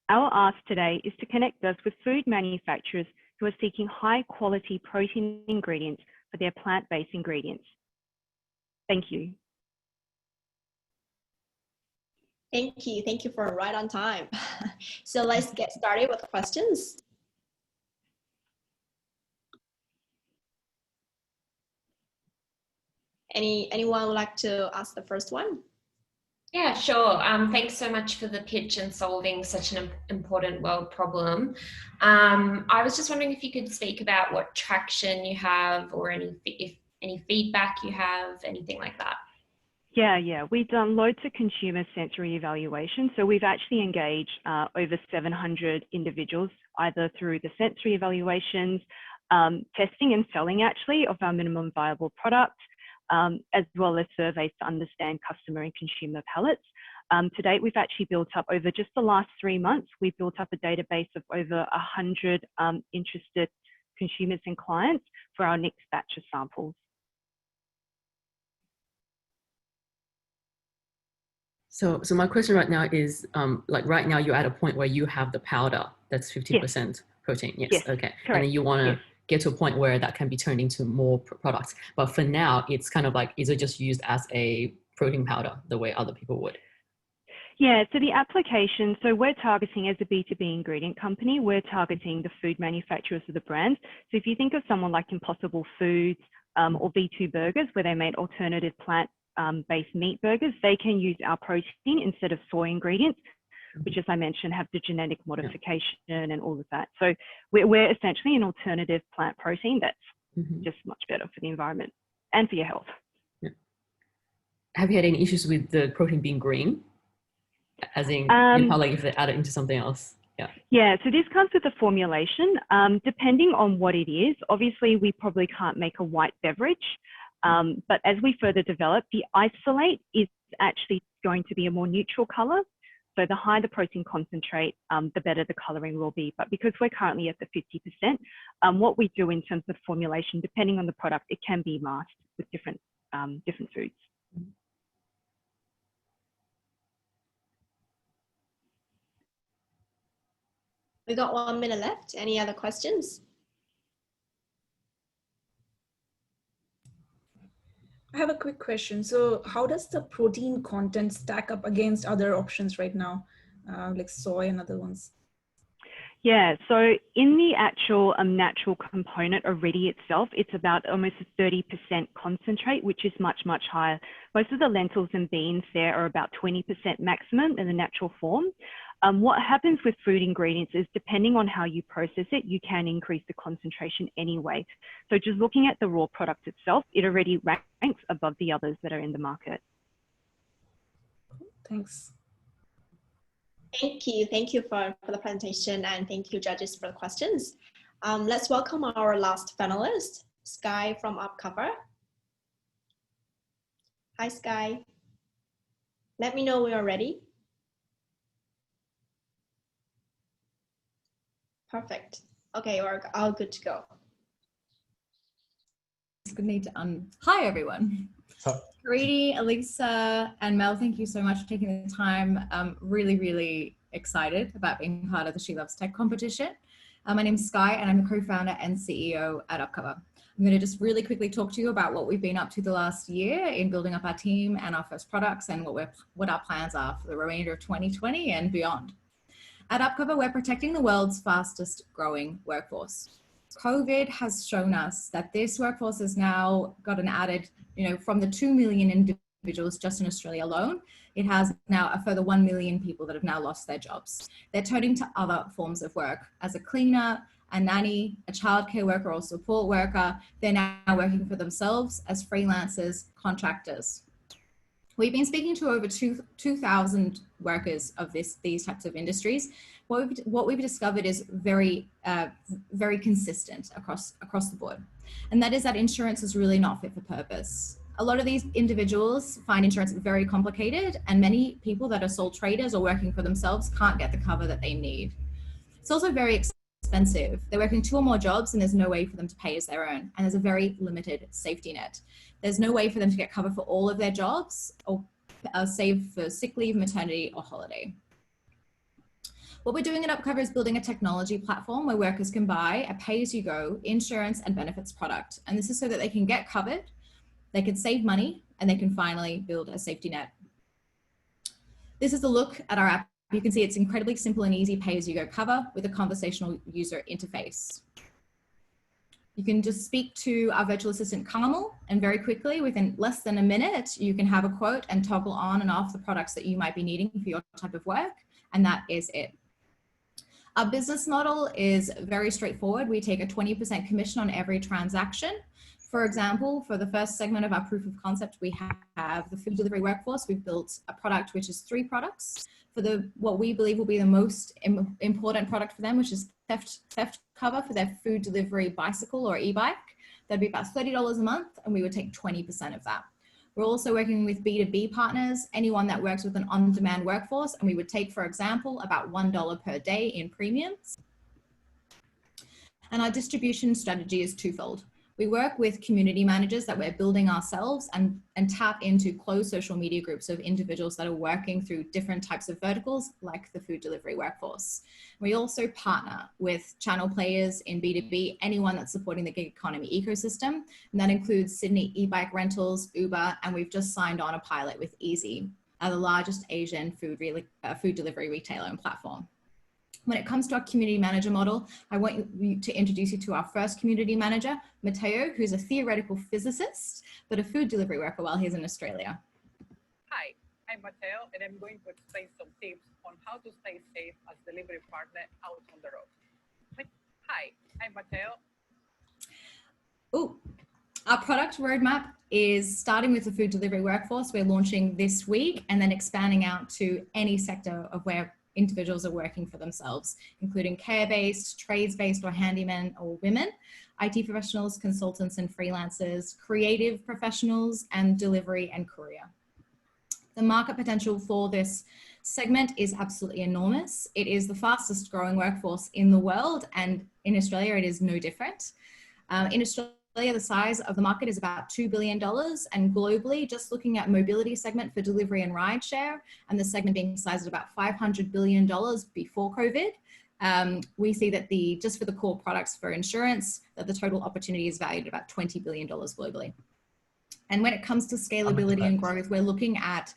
Our ask today is to connect us with food manufacturers who are seeking high quality protein ingredients for their plant-based ingredients. Thank you. Thank you. Thank you for right on time. So let's get started with questions. Anyone would like to ask the first one? Yeah, sure. Thanks so much for the pitch and solving such an important world problem. I was just wondering if you could speak about what traction you have, or any feedback you have, anything like that. Yeah. We've done loads of consumer sensory evaluation. So we've actually engaged over 700 individuals, either through the sensory evaluations, testing and selling actually of our minimum viable product, as well as surveys to understand customer and consumer palates. To date, we've actually built up over just the last 3 months, we've built up a database of over 100 interested consumers and clients for our next batch of samples. So my question right now is, like right now you're at a point where you have the powder that's 50% protein. Yes. Okay. Correct. And then you want to get to a point where that can be turned into more products. But for now, it's kind of like, is it just used as a protein powder the way other people would? Yeah, so the application, so we're targeting as a B2B ingredient company, we're targeting the food manufacturers of the brands. So if you think of someone like Impossible Foods or V2 Burgers, where they made alternative plant-based meat burgers, they can use our protein instead of soy ingredients, which, as I mentioned, have the genetic modification and all of that. So we're essentially an alternative plant protein that's just much better for the environment and for your health. Yeah. Have you had any issues with the protein being green? As in, like if they add it into something else? Yeah, so this comes with a formulation. Depending on what it is, obviously we probably can't make a white beverage, but as we further develop, the isolate is actually going to be a more neutral color. So the higher the protein concentrate, the better the coloring will be. But because we're currently at the 50%, what we do in terms of formulation, depending on the product, it can be masked with different foods. We got 1 minute left. Any other questions? I have a quick question. So how does the protein content stack up against other options right now, like soy and other ones? Yeah, so in the actual natural component already itself, it's about almost a 30% concentrate, which is much, much higher. Most of the lentils and beans there are about 20% maximum in the natural form. What happens with food ingredients is depending on how you process it, you can increase the concentration anyway. So just looking at the raw product itself, it already ranks above the others that are in the market. Thanks. Thank you for the presentation, and thank you judges for the questions. Let's welcome our last panelist, Sky from Upcover. Hi, Sky. Let me know when you're ready. Perfect. Okay, we're all good to go. need to hi everyone. Harini, Ellisa, and Mel, thank you so much for taking the time. I'm really excited about being part of the She Loves Tech competition. My name is Sky and I'm the co-founder and CEO at Upcover. I'm going to just really quickly talk to you about what we've been up to the last year in building up our team and our first products and what our plans are for the remainder of 2020 and beyond. At Upcover, we're protecting the world's fastest growing workforce. COVID has shown us that this workforce has now got an added, from the 2 million individuals just in Australia alone, it has now a further 1 million people that have now lost their jobs. They're turning to other forms of work as a cleaner, a nanny, a childcare worker or support worker. They're now working for themselves as freelancers, contractors. We've been speaking to over 2,000 workers of these types of industries. What we've discovered is very consistent across the board. And that is that insurance is really not fit for purpose. A lot of these individuals find insurance very complicated, and many people that are sole traders or working for themselves can't get the cover that they need. It's also very expensive. They're working 2 or more jobs and there's no way for them to pay as their own. And there's a very limited safety net. There's no way for them to get cover for all of their jobs or save for sick leave, maternity, or holiday. What we're doing at Upcover is building a technology platform where workers can buy a pay-as-you-go insurance and benefits product. And this is so that they can get covered, they can save money, and they can finally build a safety net. This is a look at our app. You can see it's incredibly simple and easy pay-as-you-go cover with a conversational user interface. You can just speak to our virtual assistant Carmel, and very quickly, within less than a minute, you can have a quote and toggle on and off the products that you might be needing for your type of work, and that is it. Our business model is very straightforward. We take a 20% commission on every transaction. For example, for the first segment of our proof of concept, we have the food delivery workforce. We've built a product which is 3 products. For what we believe will be the most important product for them, which is theft cover for their food delivery bicycle or e-bike. That'd be about $30 a month, and we would take 20% of that. We're also working with B2B partners, anyone that works with an on-demand workforce, and we would take, for example, about $1 per day in premiums. And our distribution strategy is twofold. We work with community managers that we're building ourselves and tap into closed social media groups of individuals that are working through different types of verticals like the food delivery workforce. We also partner with channel players in B2B, anyone that's supporting the gig economy ecosystem. And that includes Sydney e-bike rentals, Uber, and we've just signed on a pilot with Easy, the largest Asian food delivery retailer and platform. When it comes to our community manager model, I want to introduce you to our first community manager, Matteo, who's a theoretical physicist, but a food delivery worker while he's in Australia. Hi, I'm Matteo, and I'm going to explain some tips on how to stay safe as delivery partner out on the road. Hi, I'm Matteo. Oh, our product roadmap is starting with the food delivery workforce. We're launching this week and then expanding out to any sector of where individuals are working for themselves, including care-based, trades-based or handymen or women, IT professionals, consultants and freelancers, creative professionals, and delivery and courier. The market potential for this segment is absolutely enormous. It is the fastest growing workforce in the world, and in Australia it is no different. In Australia, the size of the market is about $2 billion, and globally, just looking at mobility segment for delivery and rideshare, and the segment being sized at about $500 billion before COVID, we see that just for the core products for insurance, that the total opportunity is valued at about $20 billion globally. And when it comes to scalability and growth, we're looking at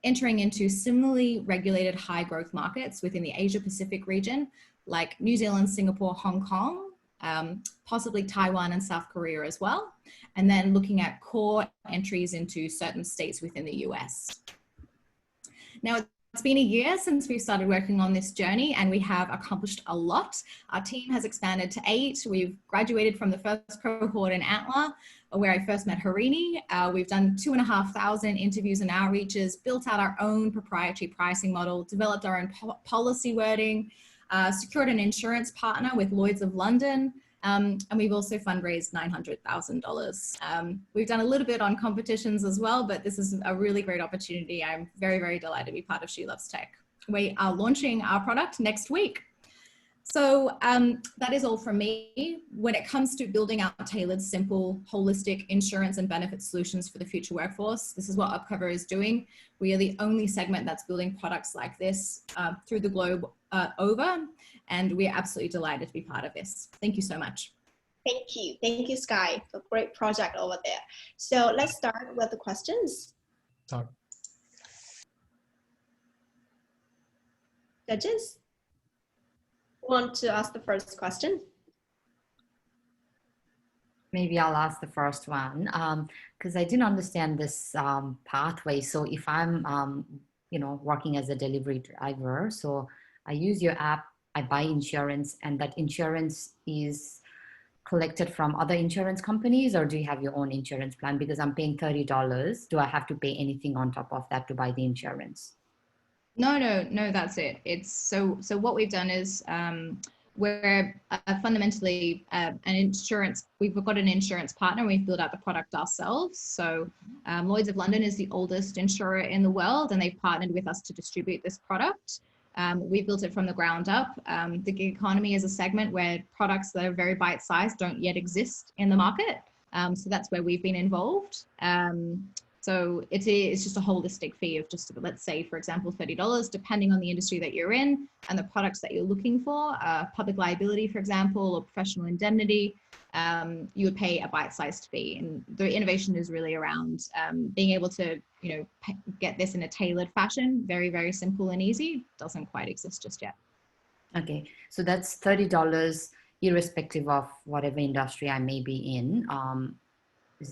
entering into similarly regulated high growth markets within the Asia Pacific region, like New Zealand, Singapore, Hong Kong, possibly Taiwan and South Korea as well, and then looking at core entries into certain states within the US. Now, it's been a year since we started working on this journey, and we have accomplished a lot. Our team has expanded to 8. We've graduated from the first cohort in Antler, where I first met Harini. We've done 2,500 interviews and outreaches, built out our own proprietary pricing model, developed our own policy wording, secured an insurance partner with Lloyd's of London, and we've also fundraised $900,000. We've done a little bit on competitions as well, but this is a really great opportunity. I'm very, very delighted to be part of She Loves Tech. We are launching our product next week. So that is all from me. When it comes to building out tailored, simple, holistic insurance and benefit solutions for the future workforce, this is what Upcover is doing. We are the only segment that's building products like this through the globe over, and we are absolutely delighted to be part of this. Thank you so much. Thank you. Thank you, Sky, for a great project over there. So let's start with the questions. Sorry. Judges, who want to ask the first question? Maybe I'll ask the first one because I didn't understand this pathway. So if I'm, you know, working as a delivery driver, so I use your app, I buy insurance, and that insurance is collected from other insurance companies, or do you have your own insurance plan? Because I'm paying $30. Do I have to pay anything on top of that to buy the insurance? No, that's it. It's so what we've done is we're fundamentally we've got an insurance partner. We've built out the product ourselves. So Lloyd's of London is the oldest insurer in the world, and they've partnered with us to distribute this product. We built it from the ground up. The gig economy is a segment where products that are very bite-sized don't yet exist in the market. So that's where we've been involved. So it's just a holistic fee of just, let's say, for example, $30, depending on the industry that you're in and the products that you're looking for. Public liability, for example, or professional indemnity, you would pay a bite-sized fee. And the innovation is really around being able to, you know, get this in a tailored fashion. Very, very simple and easy. Doesn't quite exist just yet. Okay, so that's $30 irrespective of whatever industry I may be in.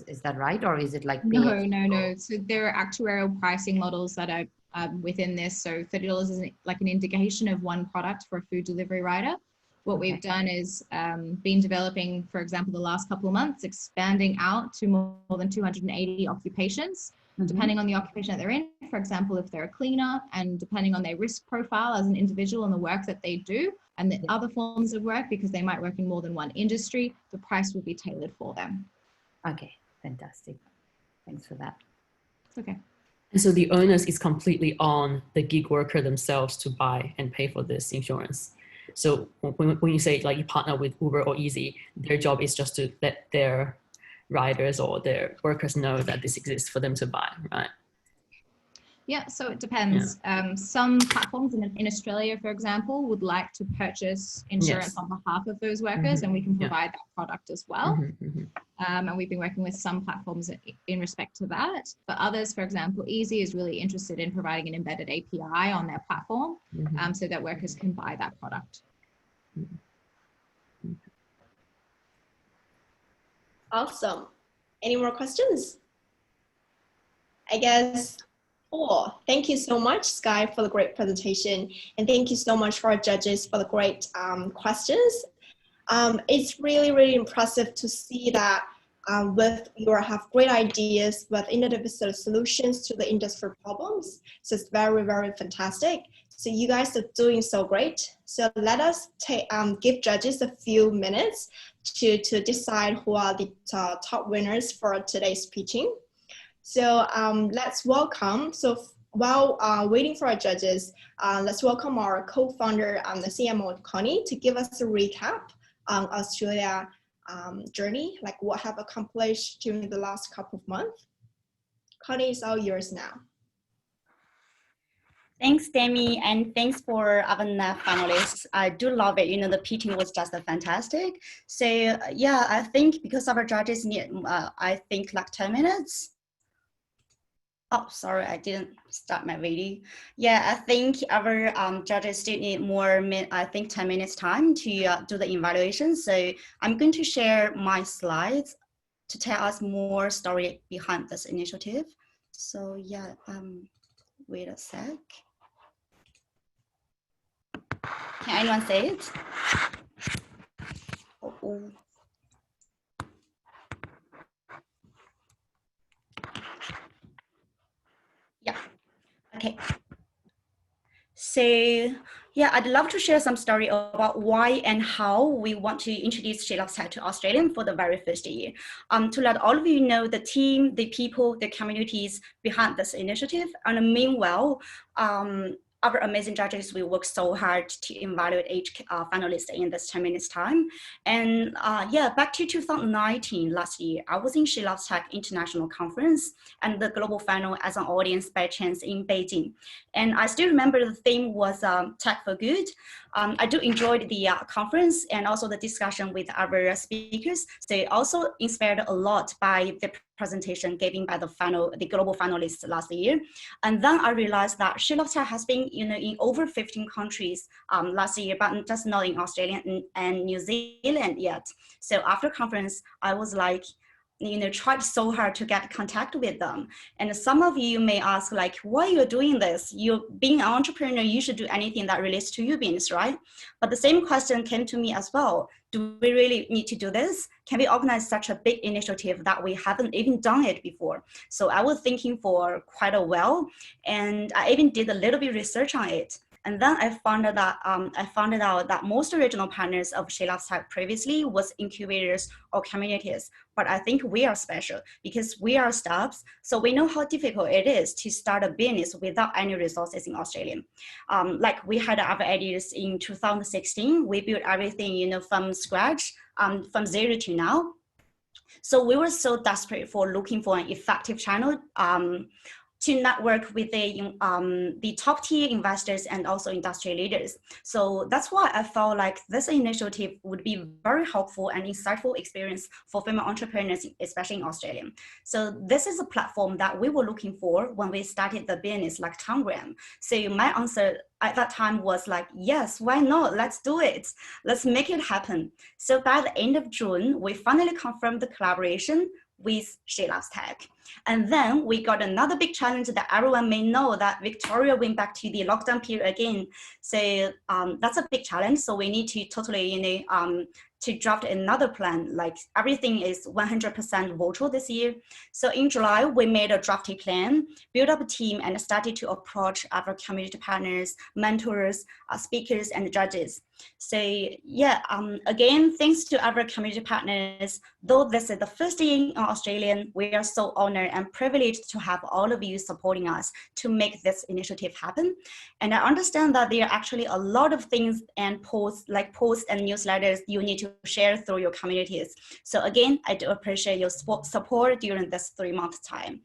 Is that right? Or is it like? No. So there are actuarial pricing models that are within this. So $30 is like an indication of one product for a food delivery rider. What we've done is been developing, for example, the last couple of months, expanding out to more than 280 occupations, depending on the occupation that they're in. For example, if they're a cleaner, and depending on their risk profile as an individual and the work that they do and the other forms of work, because they might work in more than one industry, the price will be tailored for them. Okay, fantastic. Thanks for that. It's okay. And so the onus is completely on the gig worker themselves to buy and pay for this insurance. So when you say like you partner with Uber or Easy, their job is just to let their riders or their workers know that this exists for them to buy, right? Yeah, so it depends. Yeah. Some platforms in Australia, for example, would like to purchase insurance on behalf of those workers, and we can provide that product as well. And we've been working with some platforms in respect to that. But others, for example, Easy is really interested in providing an embedded API on their platform so that workers can buy that product. Awesome. Any more questions? I guess. Cool. Thank you so much, Sky, for the great presentation. And thank you so much for our judges for the great questions. It's really, really impressive to see that with you have great ideas with innovative solutions to the industry problems. So it's very, very fantastic. So you guys are doing so great. So let us give judges a few minutes to decide who are the top winners for today's pitching. So let's welcome, so while waiting for our judges, let's welcome our co-founder and the CMO, Connie, to give us a recap on Australia journey, like what have accomplished during the last couple of months. Connie, it's all yours now. Thanks, Demi, and thanks for our finalists. I do love it. You know, the pitching was just fantastic. So yeah, I think because our judges need, I think like 10 minutes. Oh, sorry, I didn't start my video. Yeah, I think our judges still need more, I think 10 minutes time to do the evaluation. So I'm going to share my slides to tell us more story behind this initiative. So yeah, wait a sec. Can anyone say it? Oh. Yeah, okay. So yeah, I'd love to share some story about why and how we want to introduce SheLovesTech to Australia for the very first year. To let all of you know the team, the people, the communities behind this initiative. And meanwhile, our amazing judges, we work so hard to evaluate each finalist in this 10 minutes time. And yeah, back to 2019, last year, I was in SheLovesTech International Conference and the global final as an audience by chance in Beijing. And I still remember the theme was Tech for Good. I do enjoy the conference and also the discussion with our speakers. So also inspired a lot by the presentation given by the global finalists last year. And then I realized that SheLovesTech has been in over 15 countries last year, but just not in Australia and New Zealand yet. So after conference, I was like, tried so hard to get contact with them. And some of you may ask, like, why you're doing this? You being an entrepreneur, you should do anything that relates to your business, right? But the same question came to me as well. Do we really need to do this? Can we organize such a big initiative that we haven't even done it before? So I was thinking for quite a while, and I even did a little bit of research on it. And then I found out that most original partners of SheLovesTech previously was incubators or communities. But I think we are special because we are startups, so we know how difficult it is to start a business without any resources in Australia. Like we had our ideas in 2016, we built everything from scratch, from zero to now. So we were so desperate for looking for an effective channel to network with the top tier investors and also industry leaders. So that's why I felt like this initiative would be very helpful and insightful experience for female entrepreneurs, especially in Australia. So this is a platform that we were looking for when we started the business like Tanggram. So my answer at that time was like, yes, why not? Let's do it. Let's make it happen. So by the end of June, we finally confirmed the collaboration with SheLovesTech. And then we got another big challenge that everyone may know, that Victoria went back to the lockdown period again. So that's a big challenge. So we need to totally, to draft another plan, like everything is 100% virtual this year. So in July, we made a drafty plan, built up a team and started to approach our community partners, mentors, speakers, and judges. So yeah, again, thanks to our community partners, though this is the first year in Australia, we are so honored and privileged to have all of you supporting us to make this initiative happen. And I understand that there are actually a lot of things and posts and newsletters you need to share through your communities. So again, I do appreciate your support during this 3-month time.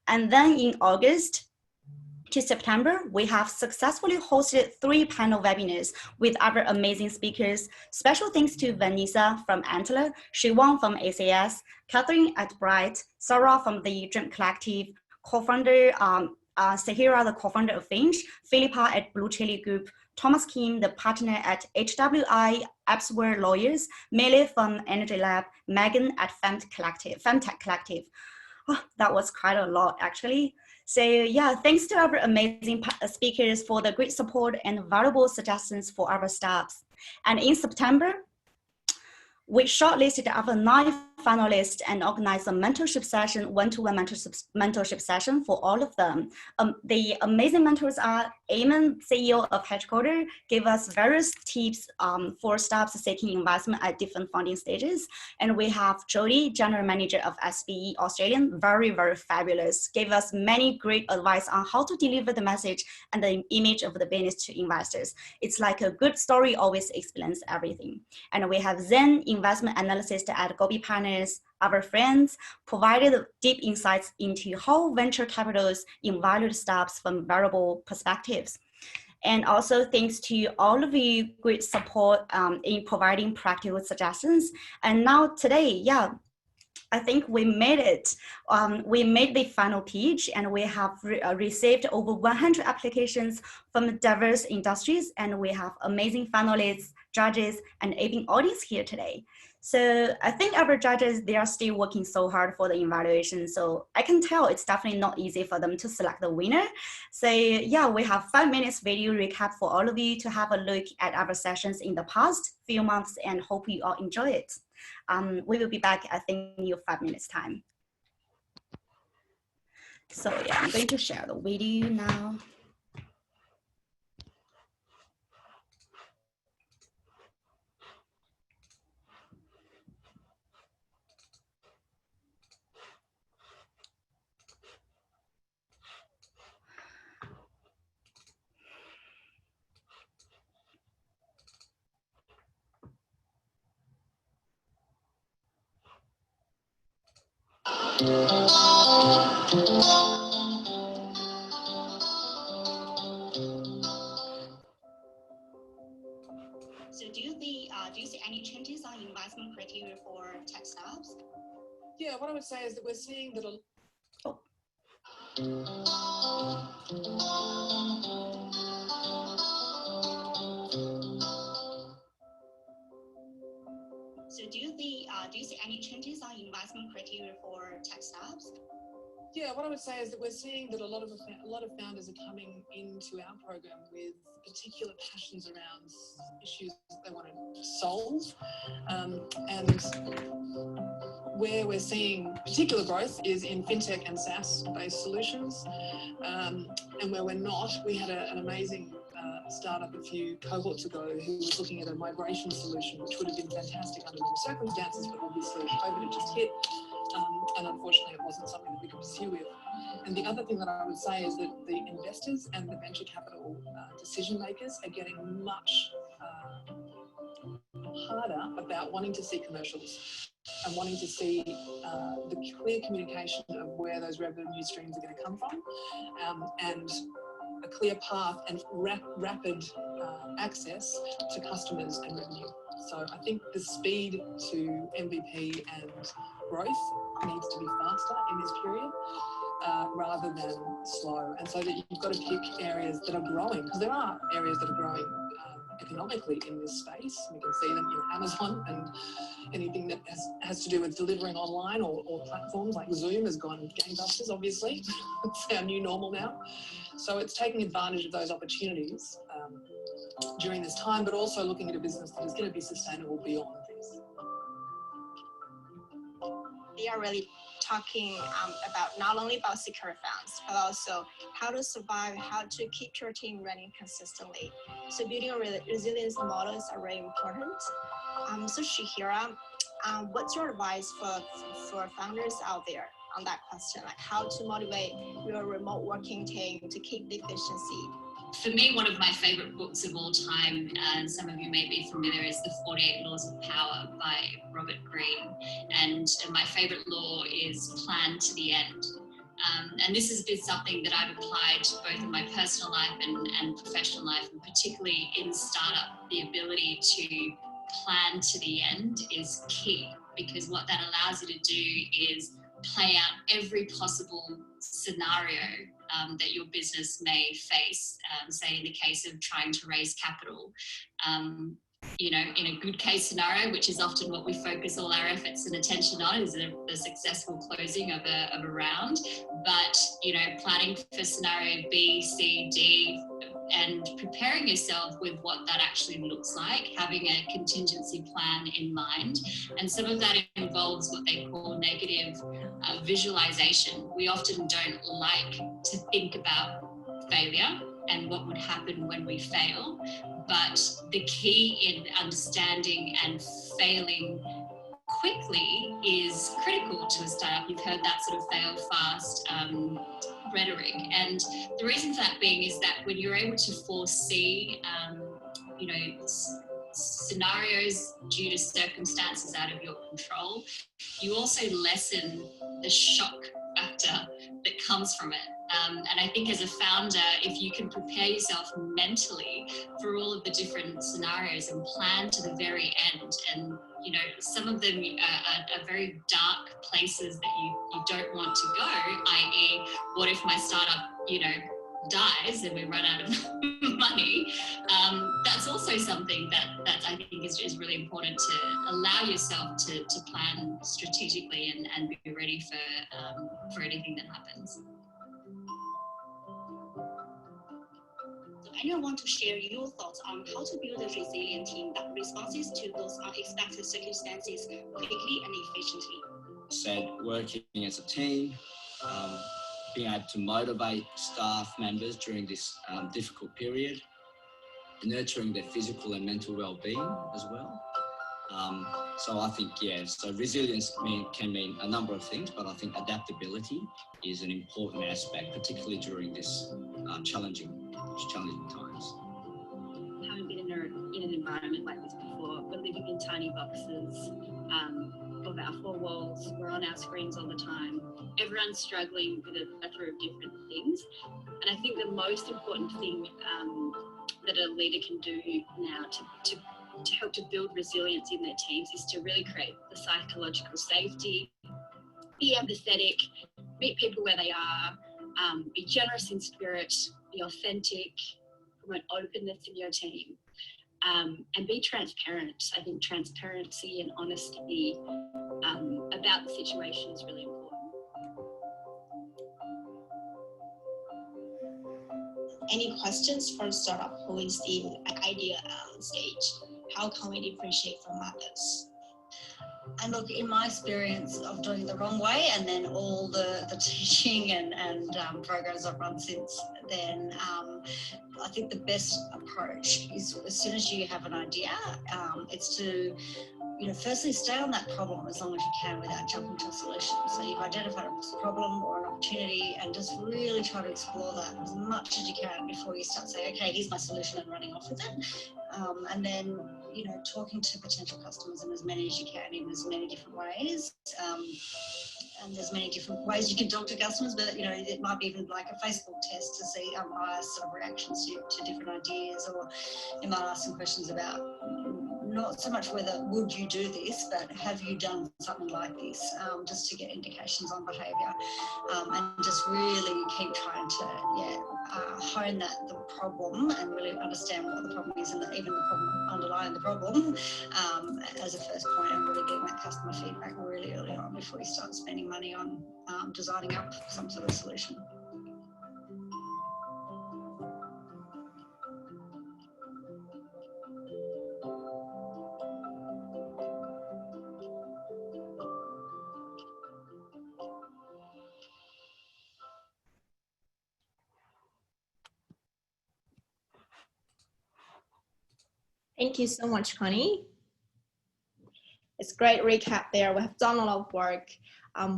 And then in August to September, we have successfully hosted 3 panel webinars with our amazing speakers. Special thanks to Vanessa from Antler, Shiwang from SAS, Catherine at Bright, Sarah from the Dream Collective, co-founder Sahira, the co-founder of Finch, Philippa at Blue Chili Group, Thomas Kim, the partner at HWI, AppsWare Lawyers, Mele from Energy Lab, Megan at FinTech Collective. Oh, that was quite a lot, actually. So yeah, thanks to our amazing speakers for the great support and valuable suggestions for our staffs. And in September, we shortlisted our 9 finalists and organized a mentorship session, one-to-one mentorship session for all of them. The amazing mentors are Eamon, CEO of Headquarter, gave us various tips for staffs seeking investment at different funding stages. And we have Jody, General Manager of SBE Australian, very, very fabulous, gave us many great advice on how to deliver the message and the image of the business to investors. It's like a good story always explains everything. And we have Zen, investment analyst at Gobi Partners, our friends, provided deep insights into how venture capitals evaluate startups from variable perspectives. And also thanks to all of you great support in providing practical suggestions. And now today, yeah, I think we made it. We made the final pitch and we have received over 100 applications from diverse industries, and we have amazing finalists, judges, and even audience here today. So I think our judges, they are still working so hard for the evaluation. So I can tell it's definitely not easy for them to select the winner. So yeah, we have 5 minutes video recap for all of you to have a look at our sessions in the past few months, and hope you all enjoy it. We will be back, I think, in your 5 minutes time. So yeah, I'm going to share the video now. So do you see any changes on investment criteria for tech startups? Yeah, what I would say is that we're seeing that So do you see any changes on investment criteria for tech startups? Yeah, what I would say is that we're seeing that a lot of founders are coming into our program with particular passions around issues that they want to solve, and where we're seeing particular growth is in FinTech and SaaS-based solutions, and where we're not, we had an amazing startup a few cohorts ago who was looking at a migration solution, which would have been fantastic under normal circumstances, but obviously COVID had just hit. And unfortunately, it wasn't something that we could pursue with. And the other thing that I would say is that the investors and the venture capital decision makers are getting much harder about wanting to see commercials and wanting to see the clear communication of where those revenue streams are going to come from, and a clear path and rapid access to customers and revenue. So I think the speed to MVP and growth needs to be faster in this period rather than slow. And so that you've got to pick areas that are growing, because there are areas that are growing economically in this space. We can see them in Amazon, and anything that has to do with delivering online or platforms like Zoom has gone gangbusters, obviously. It's our new normal now. So it's taking advantage of those opportunities during this time, but also looking at a business that is going to be sustainable beyond this. They are really talking about not only about secure funds, but also how to survive, how to keep your team running consistently. So building a resilience model is really important. So Shihira, what's your advice for founders out there on that question? Like how to motivate your remote working team to keep the efficiency? For me, one of my favorite books of all time, and some of you may be familiar, is The 48 Laws of Power by Robert Greene. And my favorite law is plan to the end. And this has been something that I've applied both in my personal life and professional life, and particularly in startup. The ability to plan to the end is key, because what that allows you to do is play out every possible scenario that your business may face, say in the case of trying to raise capital. You know, in a good case scenario, which is often what we focus all our efforts and attention on, is the successful closing of a round. But, you know, planning for scenario B, C, D, and preparing yourself with what that actually looks like, having a contingency plan in mind. And some of that involves what they call negative visualization. We often don't like to think about failure and what would happen when we fail, but the key in understanding and failing quickly is critical to a startup. You've heard that sort of fail fast rhetoric, and the reason for that being is that when you're able to foresee you know, scenarios due to circumstances out of your control, you also lessen the shock factor that comes from it. And I think as a founder, if you can prepare yourself mentally for all of the different scenarios and plan to the very end, and you know, some of them are very dark places that you don't want to go, i.e. what if my startup, you know, dies and we run out of money? That's also something that I think is really important, to allow yourself to plan strategically and be ready for anything that happens. I want to share your thoughts on how to build a resilient team that responds to those unexpected circumstances quickly and efficiently. Said working as a team, being able to motivate staff members during this difficult period, nurturing their physical and mental well-being as well. So I think, yeah, so resilience can mean a number of things, but I think adaptability is an important aspect, particularly during this challenging times. Having been in an environment like this before, but living in tiny boxes, of our four walls. We're on our screens all the time. Everyone's struggling with a plethora of different things. And I think the most important thing that a leader can do now to help to build resilience in their teams is to really create the psychological safety, be empathetic, meet people where they are, be generous in spirit, be authentic, promote openness in your team, and be transparent. I think transparency and honesty about the situation is really important. Any questions for startup who is in idea stage? How can we differentiate from others? And look, in my experience of doing it the wrong way, and then all the teaching and programs I've run since then, I think the best approach is, as soon as you have an idea, it's to, firstly stay on that problem as long as you can without jumping to a solution. So you've identified a problem or an opportunity, and just really try to explore that as much as you can before you start saying, okay, here's my solution, and running off with it. And then, talking to potential customers in as many as you can in as many different ways. And there's many different ways you can talk to customers, but it might be even like a Facebook test to see unbiased sort of reactions to different ideas, or you might ask some questions about not so much whether would you do this, but have you done something like this, just to get indications on behaviour, and just really keep trying to hone the problem and really understand what the problem is, and even the problem underlying the problem as a first point, and really getting that customer feedback really early on before you start spending money on designing up some sort of solution. Thank you so much, Connie. It's a great recap there. We have done a lot of work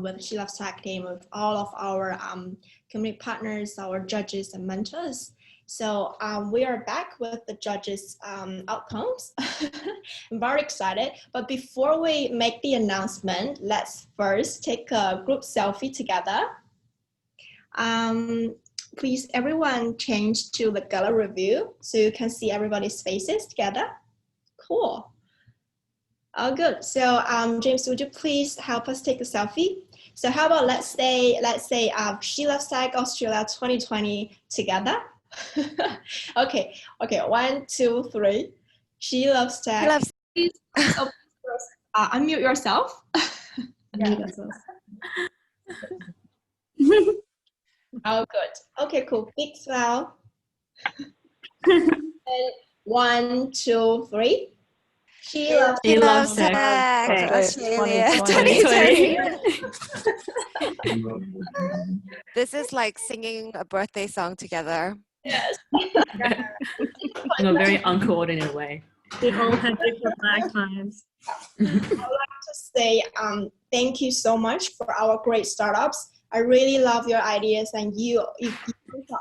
with SheLovesTech team, with all of our community partners, our judges and mentors. So we are back with the judges' outcomes. I'm very excited. But before we make the announcement, let's first take a group selfie together. Please, everyone change to the gallery view so you can see everybody's faces together. Cool. Oh, good. So James, would you please help us take a selfie? So how about let's say SheLovesTech Australia 2020 together. Okay. 1, 2, 3. SheLovesTech. Please unmute yourself. Unmute yourself. Oh, good. Okay, cool. Big smile. 1, 2, 3. SheLovesTech Australia 2020. This is like singing a birthday song together. Yes. In a very uncoordinated way. We all have different lifetimes. I would like to say thank you so much for our great startups. I really love your ideas, and you are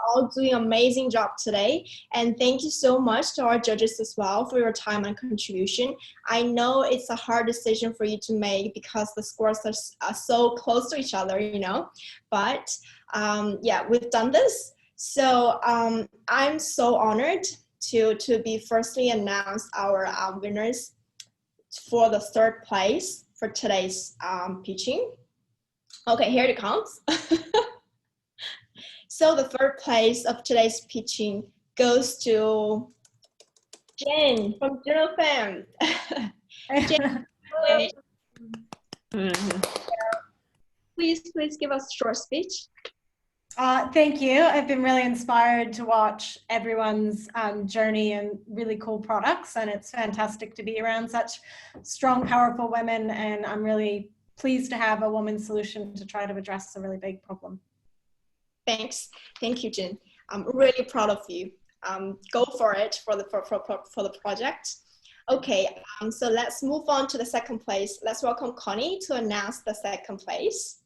all doing an amazing job today. And thank you so much to our judges as well for your time and contribution. I know it's a hard decision for you to make because the scores are so close to each other, but yeah, we've done this. So I'm so honored to be firstly announced our winners for the third place for today's pitching. Okay, here it comes. So the third place of today's pitching goes to Jen from Junofem. Jen, please give us a short speech. Thank you. I've been really inspired to watch everyone's journey and really cool products, and it's fantastic to be around such strong, powerful women, and I'm really pleased to have a woman's solution to try to address a really big problem. Thanks. Thank you, Jen. I'm really proud of you. Go for it for the project. Okay, so let's move on to the second place. Let's welcome Connie to announce the second place.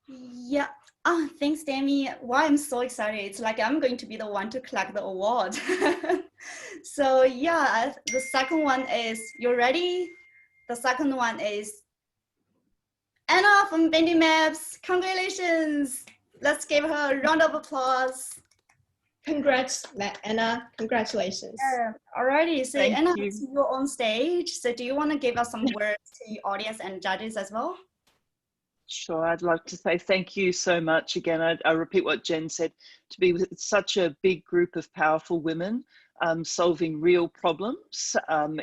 Yeah. Oh, thanks, Demi. Why I'm so excited. It's like I'm going to be the one to collect the award. So yeah, the second one is, you ready? The second one is Anna from BindiMaps. Congratulations. Let's give her a round of applause. Congrats, Anna. Congratulations. Yeah, alrighty. So Thank Anna, you. you're on stage. So do you want to give us some words to the audience and judges as well? Sure, I'd like to say thank you so much. Again, I repeat what Jen said, to be with such a big group of powerful women solving real problems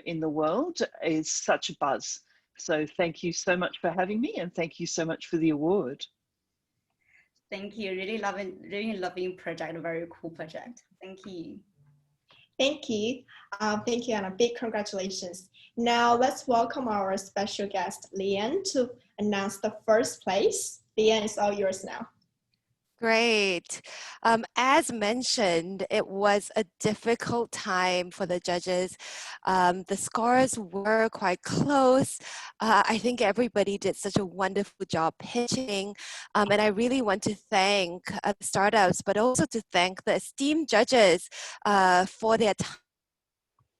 in the world is such a buzz. So thank you so much for having me, and thank you so much for the award. Thank you. Really loving project, a very cool project. Thank you. Thank you. Thank you, Anna. Big congratulations. Now let's welcome our special guest, Leanne, to announce the first place. Leanne, it's all yours now. Great. As mentioned, it was a difficult time for the judges. The scores were quite close. I think everybody did such a wonderful job pitching. And I really want to thank the startups, but also to thank the esteemed judges for their time.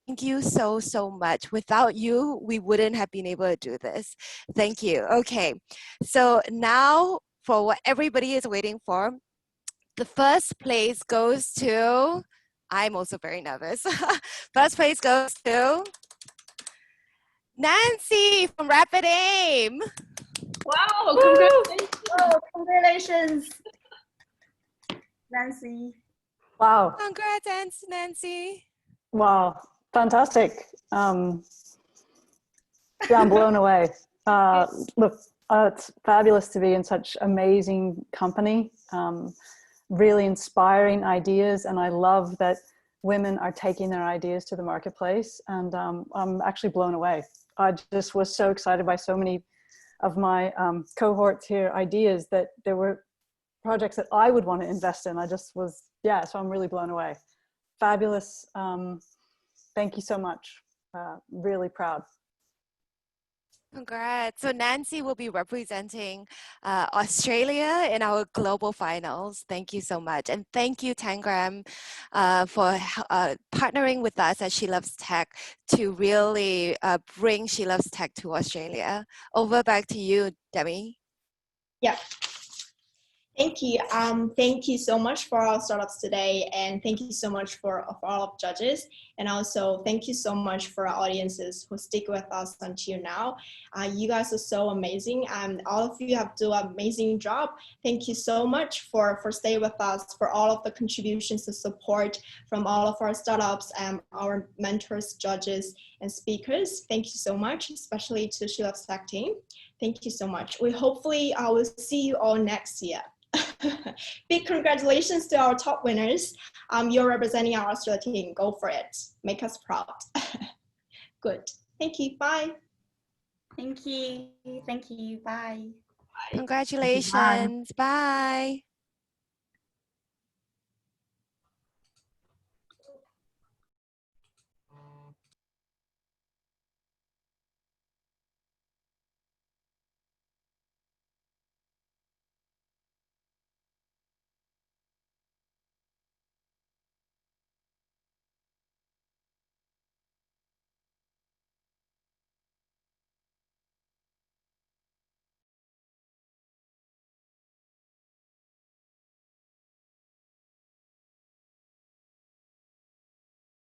Thank you so, so much. Without you, we wouldn't have been able to do this. Thank you. Okay, so now for what everybody is waiting for, the first place goes to, I'm also very nervous. First place goes to Nancy from RapidAIM. Wow, congratulations. Oh, congratulations, Nancy. Wow. Congrats, Nancy. Wow, fantastic. Yeah, I'm blown away. Look, it's fabulous to be in such amazing company, really inspiring ideas, and I love that women are taking their ideas to the marketplace, and I'm actually blown away. I just was so excited by so many of my cohorts here, ideas that there were projects that I would want to invest in. I just was, yeah, so I'm really blown away. Fabulous. Thank you so much. Really proud. Congrats. So Nancy will be representing Australia in our global finals. Thank you so much. And thank you, Tanggram, for partnering with us at SheLovesTech to really bring SheLovesTech to Australia. Over back to you, Demi. Yeah. Thank you. Thank you so much for our startups today, and thank you so much for all of judges, and also thank you so much for our audiences who stick with us until now. You guys are so amazing, and all of you have done an amazing job. Thank you so much for staying with us, for all of the contributions and support from all of our startups and our mentors, judges, and speakers. Thank you so much, especially to SheLovesTech team. Thank you so much. We hopefully will see you all next year. Big congratulations to our top winners. You're representing our Australia team. Go for it. Make us proud. Good. Thank you. Bye. Thank you. Thank you. Bye. Congratulations. Bye.